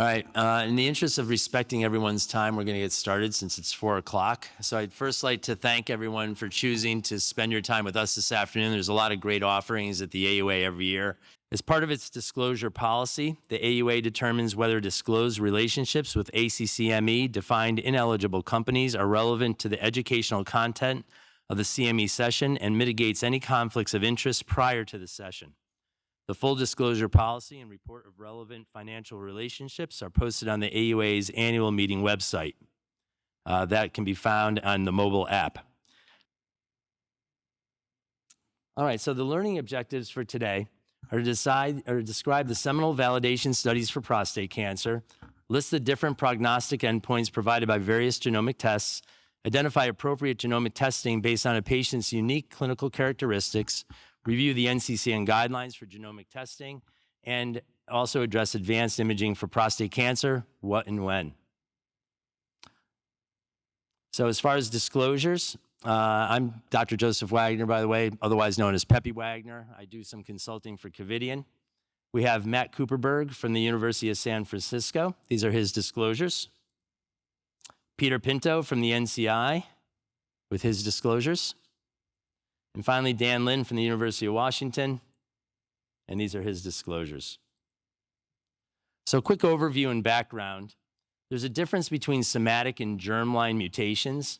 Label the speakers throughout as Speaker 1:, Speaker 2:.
Speaker 1: All right, in the interest of respecting everyone's time, we're going to get started since it's 4 o'clock. So I'd first like to thank everyone for choosing to spend your time with us this afternoon. There's a lot of great offerings at the AUA every year. As part of its disclosure policy, the AUA determines whether disclosed relationships with ACCME-defined ineligible companies are relevant to the educational content of the CME session and mitigates any conflicts of interest prior to the session. The full disclosure policy and report of relevant financial relationships are posted on the AUA's annual meeting website. That can be found on the mobile app. All right, so the learning objectives for today are to describe the seminal validation studies for prostate cancer, list the different prognostic endpoints provided by various genomic tests, identify appropriate genomic testing based on a patient's unique clinical characteristics, review the NCCN guidelines for genomic testing, and also address advanced imaging for prostate cancer, what and when. So as far as disclosures, I'm Dr. Joseph Wagner, by the way, otherwise known as Peppy Wagner. I do some consulting for Covidian. We have Matt Cooperberg from the University of San Francisco. These are his disclosures. Peter Pinto from the NCI with his disclosures. And finally, Dan Lin from the University of Washington, and these are his disclosures. So quick overview and background. There's a difference between somatic and germline mutations.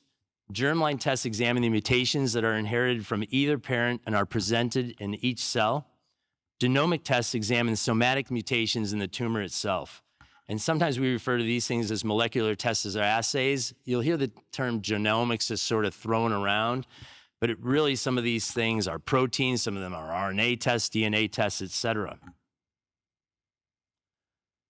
Speaker 1: Germline tests examine the mutations that are inherited from either parent and are presented in each cell. Genomic tests examine somatic mutations in the tumor itself. And sometimes we refer to these things as molecular tests or assays. You'll hear the term genomics just sort of thrown around. But really, some of these things are proteins, some of them are RNA tests, DNA tests, et cetera.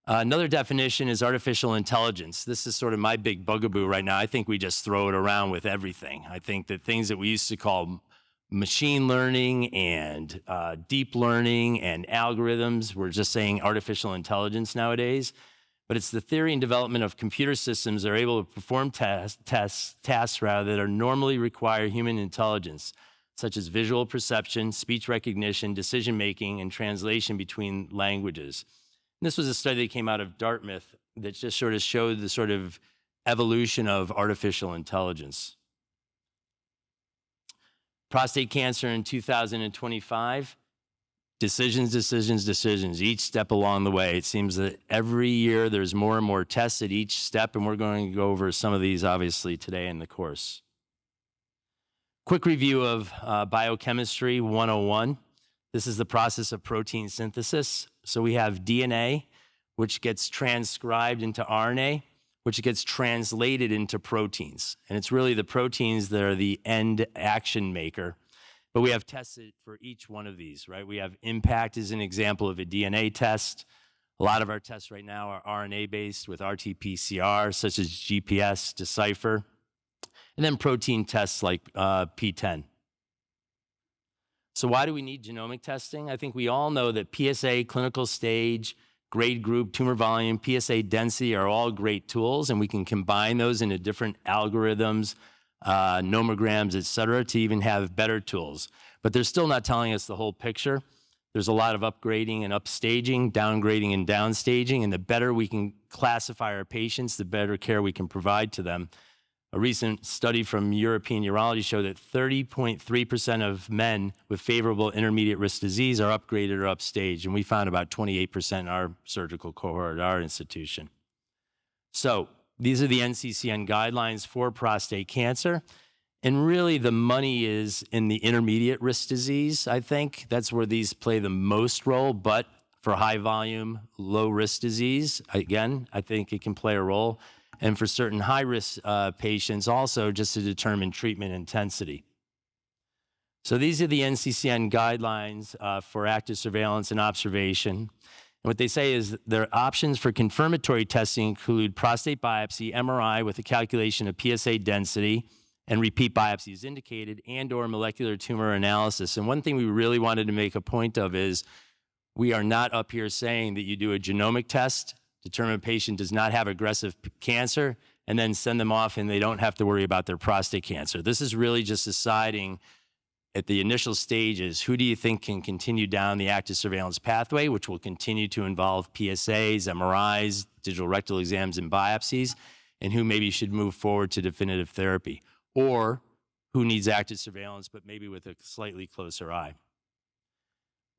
Speaker 1: Another definition is artificial intelligence. This is sort of my big bugaboo right now. I think we just throw it around with everything. I think that things that we used to call machine learning and deep learning and algorithms, we're just saying artificial intelligence nowadays. But it's the theory and development of computer systems that are able to perform tasks that are normally require human intelligence, such as visual perception, speech recognition, decision-making, and translation between languages. And this was a study that came out of Dartmouth that just sort of showed the sort of evolution of artificial intelligence. Prostate cancer in 2025. Decisions, each step along the way. It seems that every year there's more and more tests at each step, and we're going to go over some of these, obviously, today in the course. Quick review of Biochemistry 101. This is the process of protein synthesis. So we have DNA, which gets transcribed into RNA, which gets translated into proteins. And it's really the proteins that are the end action maker. But we have tests for each one of these, right? We have IMPACT as an example of a DNA test. A lot of our tests right now are RNA-based with RT-PCR, such as GPS, Decipher, and then protein tests like P10. So why do we need genomic testing? I think we all know that PSA, clinical stage, grade group, tumor volume, PSA density are all great tools, and we can combine those into different algorithms, nomograms, et cetera, to even have better tools. But they're still not telling us the whole picture. There's a lot of upgrading and upstaging, downgrading and downstaging, and the better we can classify our patients, the better care we can provide to them. A recent study from European Urology showed that 30.3% of men with favorable intermediate risk disease are upgraded or upstaged, and we found about 28% in our surgical cohort at our institution. So these are the NCCN guidelines for prostate cancer. And really the money is in the intermediate risk disease, I think. That's where these play the most role. But for high volume, low risk disease, again, I think it can play a role. And for certain high risk patients also, just to determine treatment intensity. So these are the NCCN guidelines for active surveillance and observation. And what they say is their options for confirmatory testing include prostate biopsy, MRI with a calculation of PSA density, and repeat biopsies indicated, and or molecular tumor analysis. And one thing we really wanted to make a point of is we are not up here saying that you do a genomic test, determine a patient does not have aggressive cancer, and then send them off and they don't have to worry about their prostate cancer. This is really just deciding at the initial stages, who do you think can continue down the active surveillance pathway, which will continue to involve PSAs, MRIs, digital rectal exams, and biopsies, and who maybe should move forward to definitive therapy, or who needs active surveillance, but maybe with a slightly closer eye.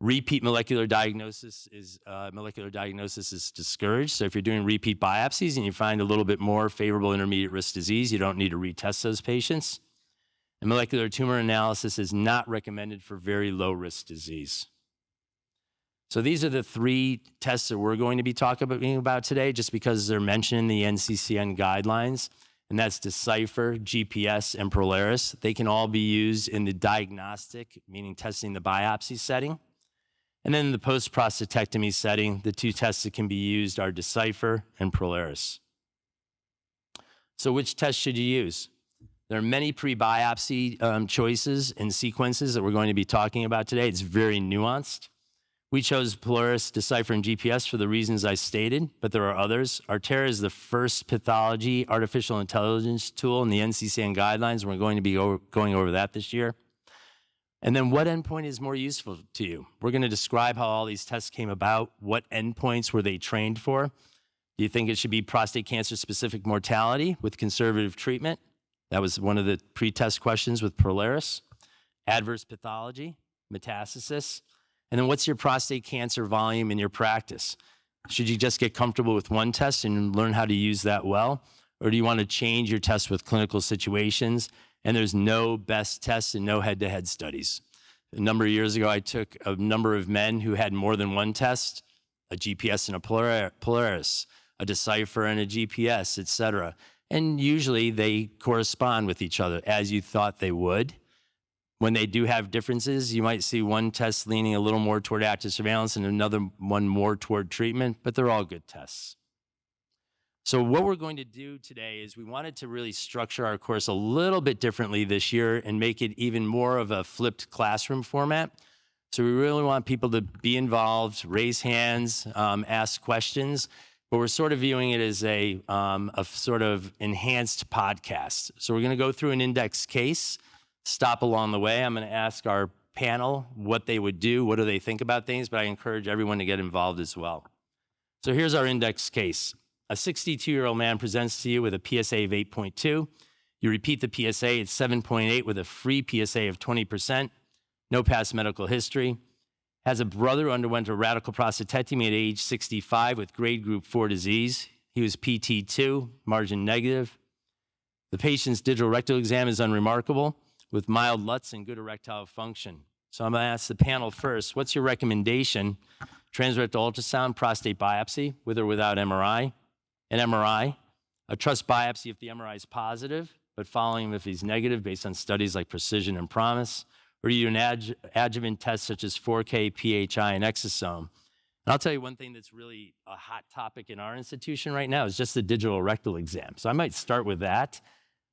Speaker 1: Repeat molecular diagnosis is discouraged. So if you're doing repeat biopsies and you find a little bit more favorable intermediate risk disease, you don't need to retest those patients. And molecular tumor analysis is not recommended for very low risk disease. So these are the 3 tests that we're going to be talking about today, just because they're mentioned in the NCCN guidelines, and that's Decipher, GPS, and Prolaris. They can all be used in the diagnostic, meaning testing the biopsy setting. And then in the post-prostatectomy setting, the 2 tests that can be used are Decipher and Prolaris. So which test should you use? There are many pre-biopsy choices and sequences that we're going to be talking about today. It's very nuanced. We chose Prolaris, Decipher, and GPS for the reasons I stated, but there are others. Artera is the first pathology artificial intelligence tool in the NCCN guidelines, and we're going to be going over that this year. And then what endpoint is more useful to you? We're going to describe how all these tests came about. What endpoints were they trained for? Do you think it should be prostate cancer-specific mortality with conservative treatment? That was one of the pre-test questions with Prolaris. Adverse pathology, metastasis. And then what's your prostate cancer volume in your practice? Should you just get comfortable with one test and learn how to use that well? Or do you want to change your test with clinical situations? And there's no best tests and no head-to-head studies. A number of years ago, I took a number of men who had more than one test, a GPS and a Polaris, a Decipher and a GPS, et cetera. And usually they correspond with each other as you thought they would. When they do have differences, you might see one test leaning a little more toward active surveillance and another one more toward treatment, but they're all good tests. So what we're going to do today is we wanted to really structure our course a little bit differently this year and make it even more of a flipped classroom format. So we really want people to be involved, raise hands, ask questions, but we're sort of viewing it as a sort of enhanced podcast. So we're going to go through an index case, stop along the way. I'm going to ask our panel what they would do, what do they think about things, but I encourage everyone to get involved as well. So here's our index case. A 62-year-old man presents to you with a PSA of 8.2. You repeat the PSA, it's 7.8 with a free PSA of 20%, no past medical history. Has a brother who underwent a radical prostatectomy at age 65 with grade group 4 disease. He was PT2, margin negative. The patient's digital rectal exam is unremarkable with mild LUTS and good erectile function. So I'm going to ask the panel first, what's your recommendation? Transrectal ultrasound, prostate biopsy, with or without MRI? An MRI, a trust biopsy if the MRI is positive, but following him if he's negative based on studies like Precision and Promise, or do you do an adjuvant test such as 4K, PHI, and exosome? And I'll tell you one thing that's really a hot topic in our institution right now is just the digital rectal exam. So I might start with that.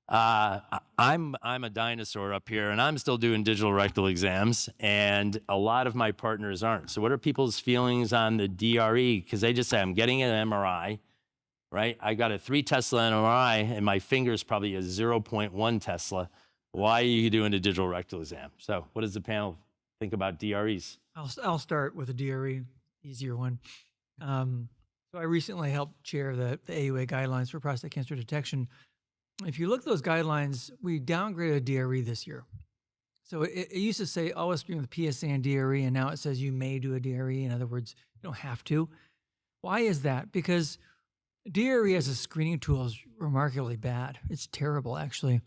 Speaker 1: I'm a dinosaur up here, and I'm still doing digital rectal exams, and a lot of my partners aren't. So what are people's feelings on the DRE? Because they just say, I'm getting an MRI, right? I got a 3 Tesla MRI, and my finger's probably a 0.1 Tesla. Why are you doing a digital rectal exam? So what does the panel think about DREs?
Speaker 2: I'll start with a DRE, easier one. So I recently helped chair the AUA guidelines for prostate cancer detection. If you look at those guidelines, we downgraded DRE this year. So it used to say always screen with PSA and DRE, and now it says you may do a DRE. In other words, you don't have to. Why is that? Because DRE as a screening tool is remarkably bad. It's terrible, actually,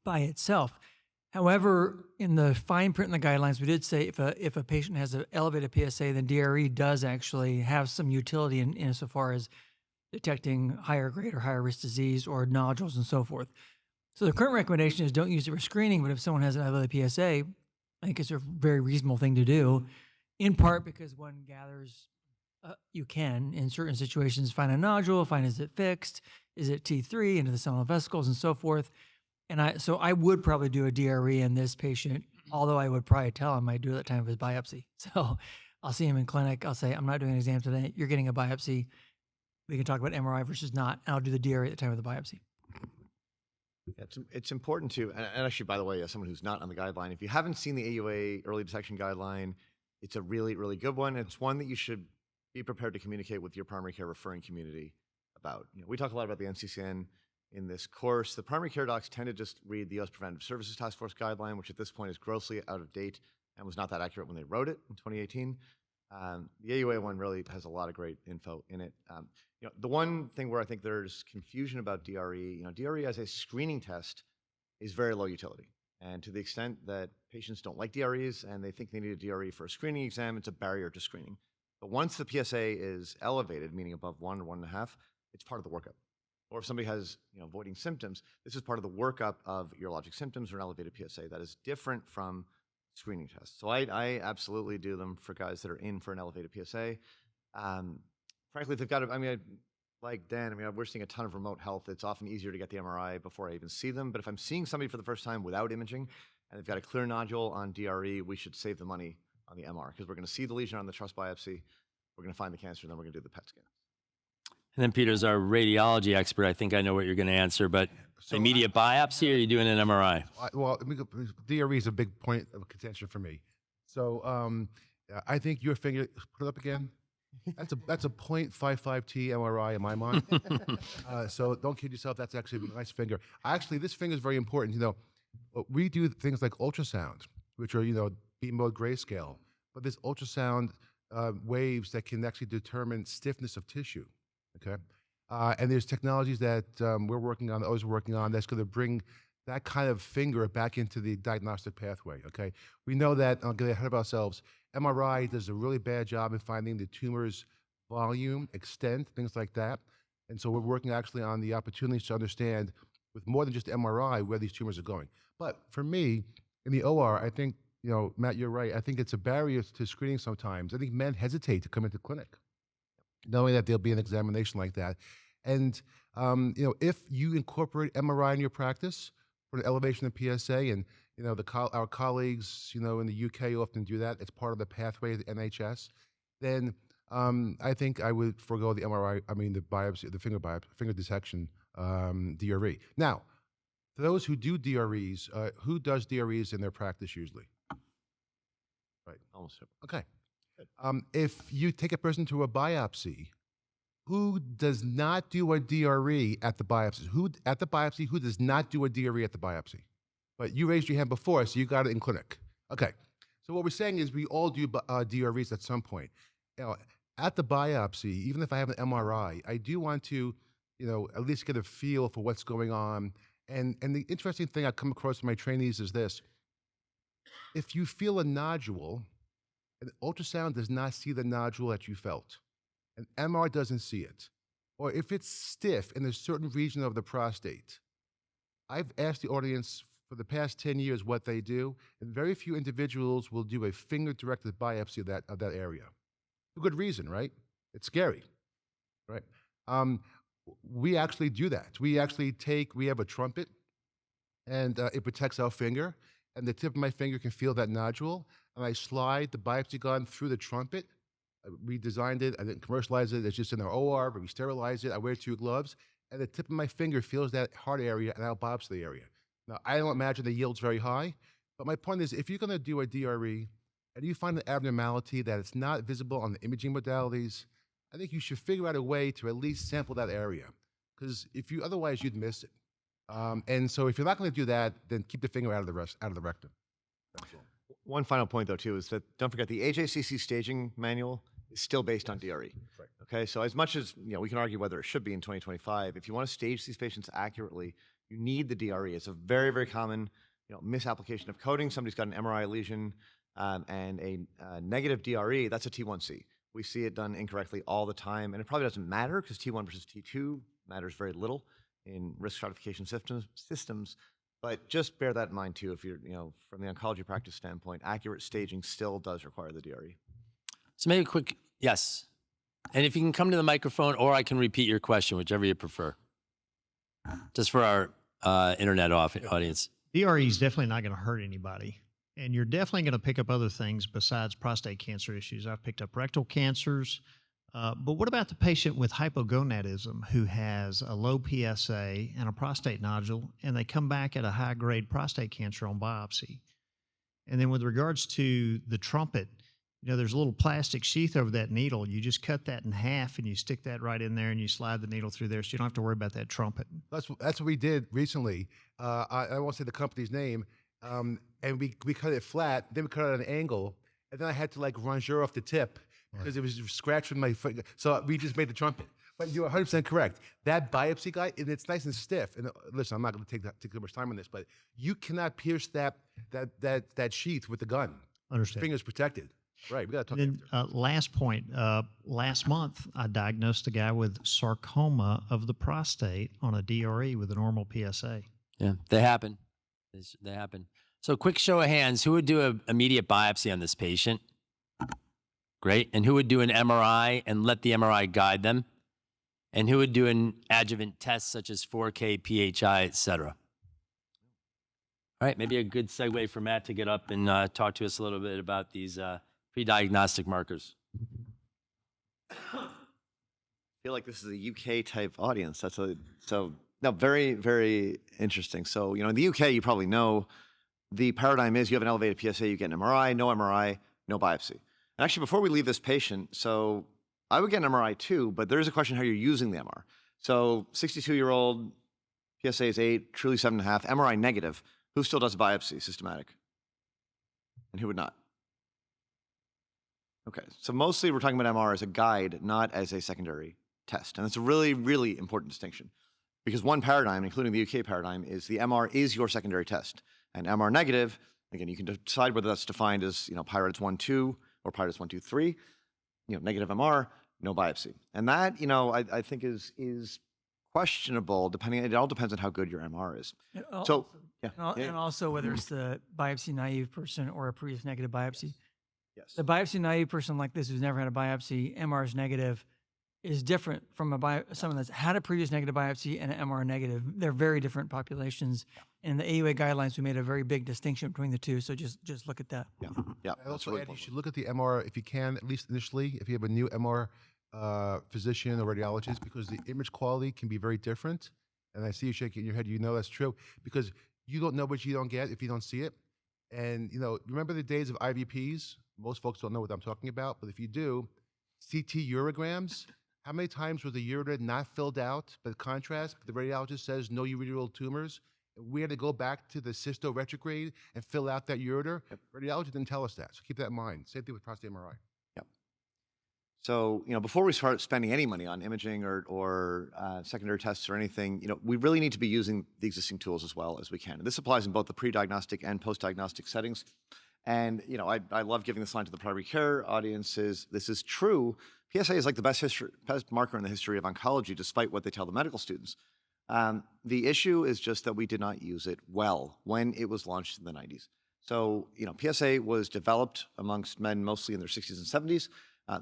Speaker 2: by itself. However, in the fine print in the guidelines, we did say if a patient has an elevated PSA, then DRE does actually have some utility in so far as detecting higher grade or higher risk disease or nodules and so forth. So the current recommendation is don't use it for screening, but if someone has an elevated PSA, I think it's a very reasonable thing to do, in part because one gathers, you can, in certain situations, find a nodule, find is it fixed, is it T3 into the seminal vesicles and so forth. And so I would probably do a DRE in this patient, although I would probably tell him I do it at the time of his biopsy. So I'll see him in clinic. I'll say, I'm not doing an exam today. You're getting a biopsy. We can talk about MRI versus not, and I'll do the DRE at the time of the biopsy.
Speaker 3: Yeah, it's important to, and actually, by the way, as someone who's not on the guideline, if you haven't seen the AUA early detection guideline, it's a really, really good one. It's one that you should be prepared to communicate with your primary care referring community about. We talk a lot about the NCCN in this course. The primary care docs tend to just read the U.S. Preventive Services Task Force guideline, which at this point is grossly out of date and was not that accurate when they wrote it in 2018. The AUA one really has a lot of great info in it. The one thing where I think there's confusion about DRE, DRE as a screening test is very low utility. And to the extent that patients don't like DREs and they think they need a DRE for a screening exam, it's a barrier to screening. But once the PSA is elevated, meaning above 1 or 1.5, it's part of the workup. Or if somebody has voiding symptoms, this is part of the workup of urologic symptoms or an elevated PSA. That is different from screening tests. So I absolutely do them for guys that are in for an elevated PSA. Frankly, if they've got like Dan, we're seeing a ton of remote health. It's often easier to get the MRI before I even see them. But if I'm seeing somebody for the first time without imaging and they've got a clear nodule on DRE, we should save the money on the MR because we're going to see the lesion on the trus biopsy. We're going to find the cancer, and then we're going to do the PET scan.
Speaker 1: And then Peter's our radiology expert. I think I know what you're going to answer, but immediate biopsy, or are you doing an MRI?
Speaker 4: Well, DRE is a big point of contention for me. So I think your finger, put it up again. That's a 0.55T MRI in my mind. So don't kid yourself. That's actually a nice finger. Actually, this finger is very important. We do things like ultrasound, which are beam mode grayscale. But there's ultrasound waves that can actually determine stiffness of tissue. Okay, and there's technologies that we're working on, always working on, that's going to bring that kind of finger back into the diagnostic pathway. Okay, we know that, I'll get ahead of ourselves, MRI does a really bad job in finding the tumor's volume, extent, things like that. And so we're working actually on the opportunities to understand with more than just MRI where these tumors are going. But for me, in the OR, I think, Matt, you're right. I think it's a barrier to screening sometimes. I think men hesitate to come into clinic, knowing that there'll be an examination like that. And, if you incorporate MRI in your practice for an elevation in PSA, and, our colleagues, in the UK often do that, it's part of the pathway of the NHS, then I think I would forego the MRI, the biopsy, the finger detection, DRE. Now, for those who do DREs, who does DREs in their practice usually? Right.
Speaker 3: Almost.
Speaker 4: Okay. If you take a person to a biopsy, who does not do a DRE at the biopsy? Who does not do a DRE at the biopsy? But you raised your hand before, so you got it in clinic. Okay. So what we're saying is we all do DREs at some point. At the biopsy, even if I have an MRI, I do want to, at least get a feel for what's going on. And the interesting thing I come across in my trainees is this: if you feel a nodule, an ultrasound does not see the nodule that you felt. An MR doesn't see it. Or if it's stiff in a certain region of the prostate, I've asked the audience for the past 10 years what they do, and very few individuals will do a finger-directed biopsy of that area. For good reason, right? It's scary, right? We actually do that. We have a trumpet, and it protects our finger, and the tip of my finger can feel that nodule, and I slide the biopsy gun through the trumpet. I redesigned it. I didn't commercialize it. It's just in our OR, but we sterilize it. I wear 2 gloves, and the tip of my finger feels that hard area, and I'll biopsy the area. Now, I don't imagine the yield's very high, but my point is, if you're going to do a DRE and you find an abnormality that it's not visible on the imaging modalities, I think you should figure out a way to at least sample that area, because otherwise you'd miss it. And so if you're not going to do that, then keep the finger out of the rectum. That's all.
Speaker 3: One final point, though, too, is that don't forget the HACC staging manual is still based on DRE.
Speaker 4: Right.
Speaker 3: Okay, so as much as we can argue whether it should be in 2025, if you want to stage these patients accurately, you need the DRE. It's a very, very common misapplication of coding. Somebody's got an MRI lesion and a negative DRE, that's a T1C. We see it done incorrectly all the time, and it probably doesn't matter because T1 versus T2 matters very little in risk stratification systems. But just bear that in mind too. If you're, from the oncology practice standpoint, accurate staging still does require the DRE.
Speaker 1: So maybe a quick, yes. And if you can come to the microphone, or I can repeat your question, whichever you prefer. Just for our internet audience.
Speaker 5: DRE is definitely not going to hurt anybody. And you're definitely going to pick up other things besides prostate cancer issues. I've picked up rectal cancers, But what about the patient with hypogonadism who has a low PSA and a prostate nodule, and they come back at a high-grade prostate cancer on biopsy? And then with regards to the trumpet, there's a little plastic sheath over that needle. You just cut that in half and you stick that right in there and you slide the needle through there, so you don't have to worry about that trumpet.
Speaker 4: That's what we did recently. I won't say the company's name, and we cut it flat. Then we cut it at an angle, and then I had to like rongeur off the tip because it was scratched with my foot. So we just made the trumpet. But you're 100% correct. That biopsy guide, and it's nice and stiff. And listen, I'm not going to take too much time on this, but you cannot pierce that sheath with the gun.
Speaker 5: Understand.
Speaker 4: Fingers protected. Right. We got to talk.
Speaker 5: Then last point. Last month, I diagnosed a guy with sarcoma of the prostate on a DRE with a normal PSA.
Speaker 1: Yeah, they happen. They happen. So quick show of hands, who would do an immediate biopsy on this patient? Great. And who would do an MRI and let the MRI guide them? And who would do an adjuvant test such as 4K, PHI, et cetera? All right, maybe a good segue for Matt to get up and talk to us a little bit about these pre-diagnostic markers.
Speaker 3: I feel like this is a UK type audience. Very, very interesting. So, in the UK, you probably know the paradigm is you have an elevated PSA, you get an MRI, no biopsy. And actually, before we leave this patient, so I would get an MRI too, but there's a question how you're using the MR. So 62-year-old, PSA is 8, truly 7.5, MRI negative. Who still does a biopsy, systematic? And who would not? Okay, so mostly we're talking about MR as a guide, not as a secondary test. And that's a really, really important distinction. Because one paradigm, including the UK paradigm, is the MR is your secondary test. And MR negative, again, you can decide whether that's defined as, PIRADS 1-2 or PIRADS 1-2-3. Negative MR, no biopsy. And that, I think is questionable, it all depends on how good your MR is.
Speaker 2: And also whether it's the biopsy naive person or a previous negative biopsy.
Speaker 3: Yes.
Speaker 2: The biopsy naive person like this who's never had a biopsy, MR is negative, is different from someone that's had a previous negative biopsy and an MR negative. They're very different populations. In the AUA guidelines, we made a very big distinction between the two. So just look at that.
Speaker 3: Yeah.
Speaker 4: I also add you should look at the MR if you can, at least initially, if you have a new MR physician or radiologist, because the image quality can be very different. And I see you shaking your head. That's true because you don't know what you don't get if you don't see it. And remember the days of IVPs? Most folks don't know what I'm talking about, but if you do, CT urograms. How many times was the ureter not filled out, but contrast, the radiologist says no ureteral tumors? We had to go back to the cysto retrograde and fill out that ureter. Yep. Radiology didn't tell us that, so keep that in mind. Same thing with prostate MRI.
Speaker 3: Yep. So, before we start spending any money on imaging or secondary tests or anything, we really need to be using the existing tools as well as we can. And this applies in both the pre-diagnostic and post-diagnostic settings. And, I love giving this line to the primary care audiences. This is true. PSA is like the best marker in the history of oncology, despite what they tell the medical students. The issue is just that we did not use it well when it was launched in the 90s. So, PSA was developed amongst men mostly in their 60s and 70s.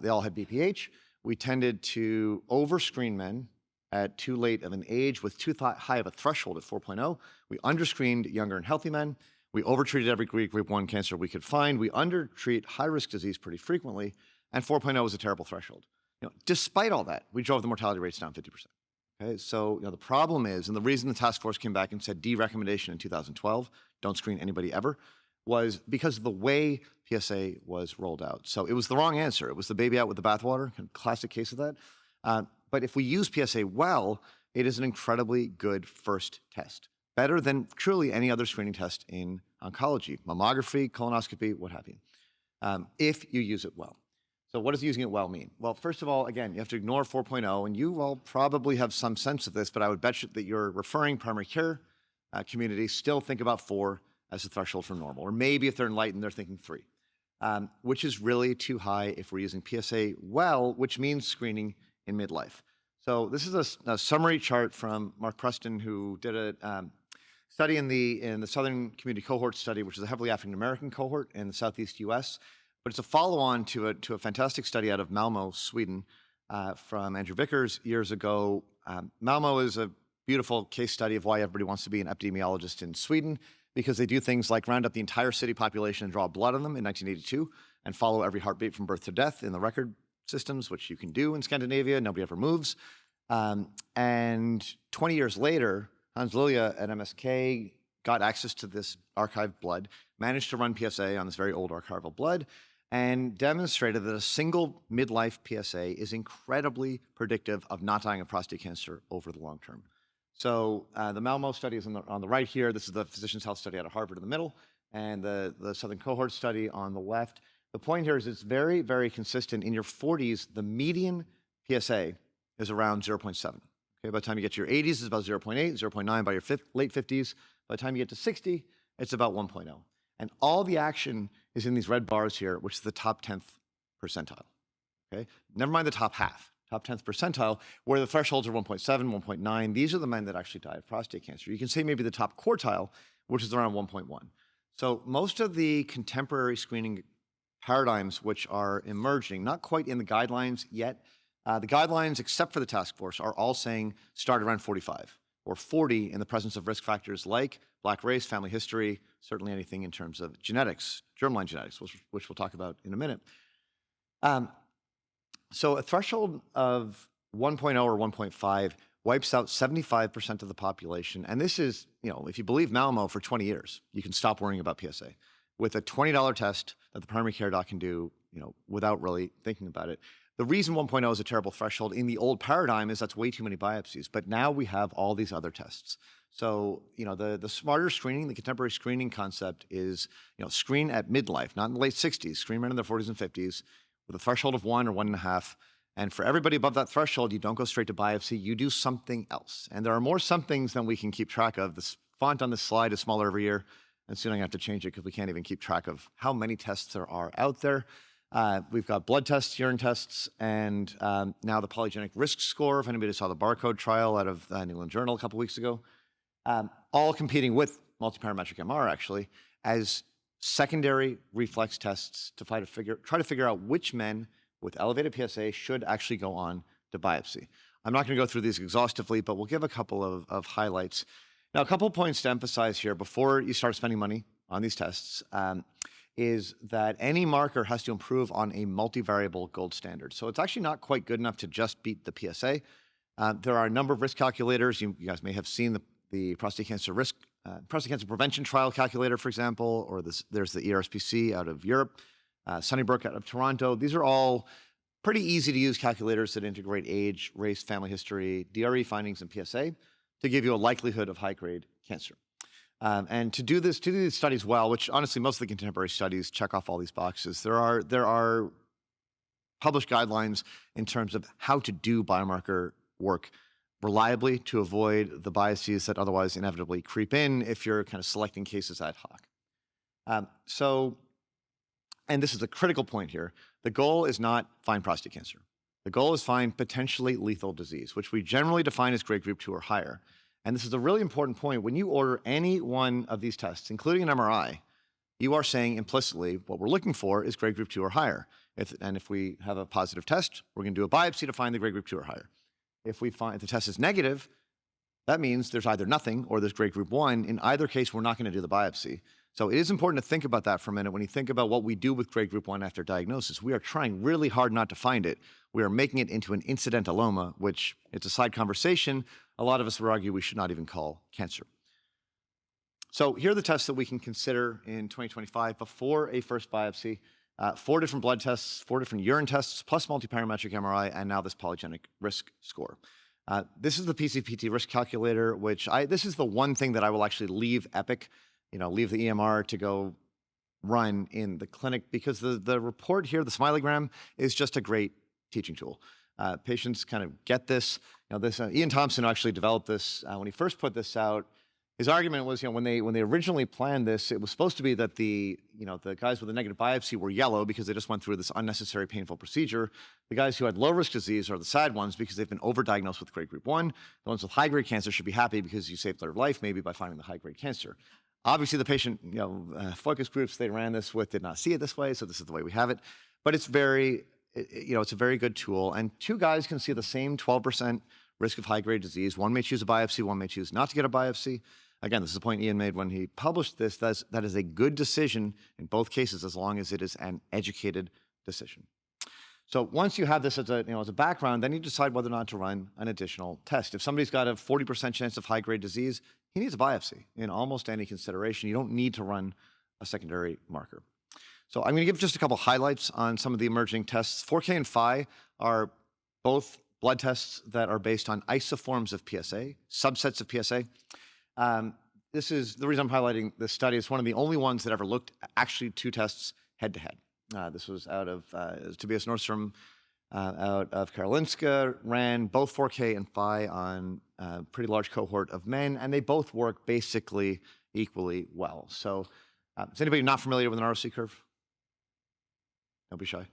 Speaker 3: They all had BPH. We tended to overscreen men at too late of an age with too high of a threshold at 4.0. We underscreened younger and healthy men. We overtreated every group 1 cancer we could find. We undertreat high-risk disease pretty frequently, and 4.0 was a terrible threshold. Despite all that, we drove the mortality rates down 50%. Okay, so the problem is, and the reason the task force came back and said recommendation in 2012, don't screen anybody ever, was because of the way PSA was rolled out. So it was the wrong answer. It was the baby out with the bathwater, classic case of that. But if we use PSA well, it is an incredibly good first test. Better than truly any other screening test in oncology, mammography, colonoscopy, what have you, if you use it well. So what does using it well mean? Well, first of all, again, you have to ignore 4.0, and you all probably have some sense of this, but I would bet you that your referring primary care community still think about 4 as the threshold for normal, or maybe if they're enlightened, they're thinking 3, which is really too high if we're using PSA well, which means screening in midlife. So this is a summary chart from Mark Preston, who did a study in the Southern Community Cohort study, which is a heavily African-American cohort in the Southeast U.S., but it's a follow-on to a fantastic study out of Malmo, Sweden, from Andrew Vickers years ago. Malmo is a beautiful case study of why everybody wants to be an epidemiologist in Sweden, because they do things like round up the entire city population and draw blood on them in 1982 and follow every heartbeat from birth to death in the record systems, which you can do in Scandinavia. Nobody ever moves. And 20 years later, Hans Lilja at MSK got access to this archived blood, managed to run PSA on this very old archival blood, and demonstrated that a single midlife PSA is incredibly predictive of not dying of prostate cancer over the long term. So the Malmo study is on the right here. This is the Physicians' Health study out of Harvard in the middle, and the Southern Cohort study on the left. The point here is it's very, very consistent. In your 40s, the median PSA is around 0.7. Okay, by the time you get to your 80s, it's about 0.8, 0.9 by your late 50s. By the time you get to 60, it's about 1.0. And all the action is in these red bars here, which is the top 10th percentile. Okay, never mind the top half, top 10th percentile, where the thresholds are 1.7, 1.9. These are the men that actually die of prostate cancer. You can say maybe the top quartile, which is around 1.1. So most of the contemporary screening paradigms which are emerging, not quite in the guidelines yet, the guidelines, except for the task force, are all saying start around 45 or 40 in the presence of risk factors like Black race, family history, certainly anything in terms of genetics, germline genetics, which we'll talk about in a minute. So a threshold of 1.0 or 1.5 wipes out 75% of the population. And this is, if you believe Malmo for 20 years, you can stop worrying about PSA with a $20 test that the primary care doc can do, without really thinking about it. The reason 1.0 is a terrible threshold in the old paradigm is that's way too many biopsies, but now we have all these other tests. So, the smarter screening, the contemporary screening concept is, screen at midlife, not in the late 60s, screen men in their 40s and 50s with a threshold of 1 or 1.5. And for everybody above that threshold, you don't go straight to biopsy, you do something else. And there are more somethings than we can keep track of. This font on this slide is smaller every year, and soon I'm going to have to change it because we can't even keep track of how many tests there are out there. We've got blood tests, urine tests, and now the polygenic risk score, if anybody saw the barcode trial out of the New England Journal a couple weeks ago, all competing with multiparametric MR, actually, as secondary reflex tests to try to figure out which men with elevated PSA should actually go on to biopsy. I'm not going to go through these exhaustively, but we'll give a couple of highlights. Now, a couple of points to emphasize here before you start spending money on these tests is that any marker has to improve on a multivariable gold standard. So it's actually not quite good enough to just beat the PSA. There are a number of risk calculators. You guys may have seen the prostate cancer prevention trial calculator, for example, or there's the ERSPC out of Europe, Sunnybrook out of Toronto. These are all pretty easy to use calculators that integrate age, race, family history, DRE findings, and PSA to give you a likelihood of high-grade cancer. And to do these studies well, which honestly most of the contemporary studies check off all these boxes, there are published guidelines in terms of how to do biomarker work reliably to avoid the biases that otherwise inevitably creep in if you're kind of selecting cases ad hoc. And this is a critical point here, the goal is not find prostate cancer. The goal is find potentially lethal disease, which we generally define as grade group 2 or higher. And this is a really important point. When you order any one of these tests, including an MRI, you are saying implicitly what we're looking for is grade group 2 or higher. If we have a positive test, we're going to do a biopsy to find the grade group 2 or higher. If the test is negative, that means there's either nothing or there's grade group 1. In either case, we're not going to do the biopsy. So it is important to think about that for a minute. When you think about what we do with grade group 1 after diagnosis, we are trying really hard not to find it. We are making it into an incidentaloma, which it's a side conversation. A lot of us would argue we should not even call cancer. So here are the tests that we can consider in 2025 before a first biopsy. 4 different blood tests, 4 different urine tests, plus multiparametric MRI, and now this polygenic risk score. This is the PCPT risk calculator, this is the one thing that I will actually leave Epic, leave the EMR to go run in the clinic, because the report here, the smilegram, is just a great teaching tool. Patients kind of get this. Ian Thompson actually developed this when he first put this out. His argument was, when they originally planned this, it was supposed to be that the guys with a negative biopsy were yellow because they just went through this unnecessary, painful procedure. The guys who had low risk disease are the sad ones because they've been overdiagnosed with grade group 1. The ones with high grade cancer should be happy because you saved their life maybe by finding the high grade cancer. Obviously, the patient focus groups they ran this with did not see it this way, so this is the way we have it. But it's it's a very good tool. And 2 guys can see the same 12% risk of high grade disease. One may choose a biopsy, one may choose not to get a biopsy. Again, this is a point Ian made when he published this. That is a good decision in both cases as long as it is an educated decision. So once you have this as a background, then you decide whether or not to run an additional test. If somebody's got a 40% chance of high-grade disease, he needs a biopsy in almost any consideration. You don't need to run a secondary marker. So I'm going to give just a couple highlights on some of the emerging tests. 4K and Phi are both blood tests that are based on isoforms of PSA, subsets of PSA. This is the reason I'm highlighting this study. It's one of the only ones that ever looked actually two tests head-to-head. This was out of Tobias Nordstrom out of Karolinska, ran both 4K and Phi on a pretty large cohort of men, and they both work basically equally well. So is anybody not familiar with an ROC curve? Don't be shy.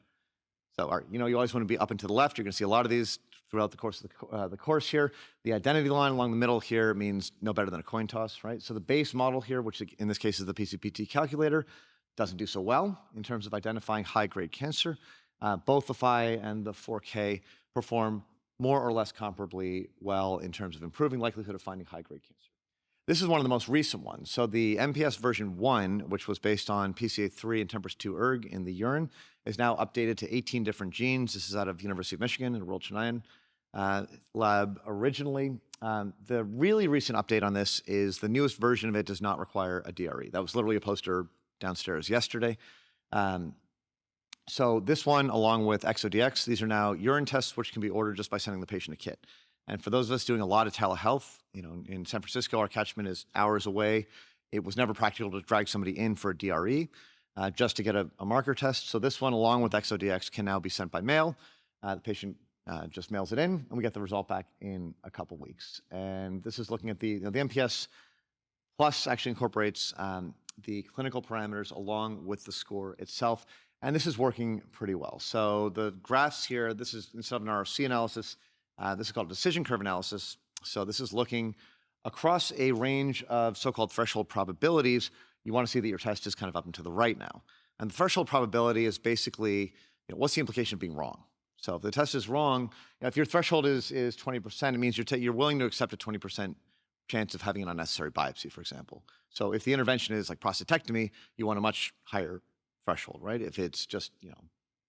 Speaker 3: So you always want to be up and to the left. You're going to see a lot of these throughout the course of the course here. The identity line along the middle here means no better than a coin toss, right? So the base model here, which in this case is the PCPT calculator, doesn't do so well in terms of identifying high-grade cancer. Both the Phi and the 4K perform more or less comparably well in terms of improving likelihood of finding high-grade cancer. This is one of the most recent ones. So the MPS version 1, which was based on PCA3 and TMPRSS2 ERG in the urine, is now updated to 18 different genes. This is out of University of Michigan and Royal Chennai lab originally. The really recent update on this is the newest version of it does not require a DRE. That was literally a poster downstairs yesterday. So this one, along with ExoDX, these are now urine tests which can be ordered just by sending the patient a kit. And for those of us doing a lot of telehealth, in San Francisco, our catchment is hours away. It was never practical to drag somebody in for a DRE just to get a marker test. So this one, along with ExoDX, can now be sent by mail. The patient just mails it in, and we get the result back in a couple weeks. And this is looking at the MPS Plus actually incorporates the clinical parameters along with the score itself. And this is working pretty well. So the graphs here, this is instead of an ROC analysis, this is called decision curve analysis. So this is looking across a range of so-called threshold probabilities. You want to see that your test is kind of up and to the right now. And the threshold probability is basically, what's the implication of being wrong? So if the test is wrong, if your threshold is 20%, it means you're willing to accept a 20% chance of having an unnecessary biopsy, for example. So if the intervention is like prostatectomy, you want a much higher threshold, right? If it's just,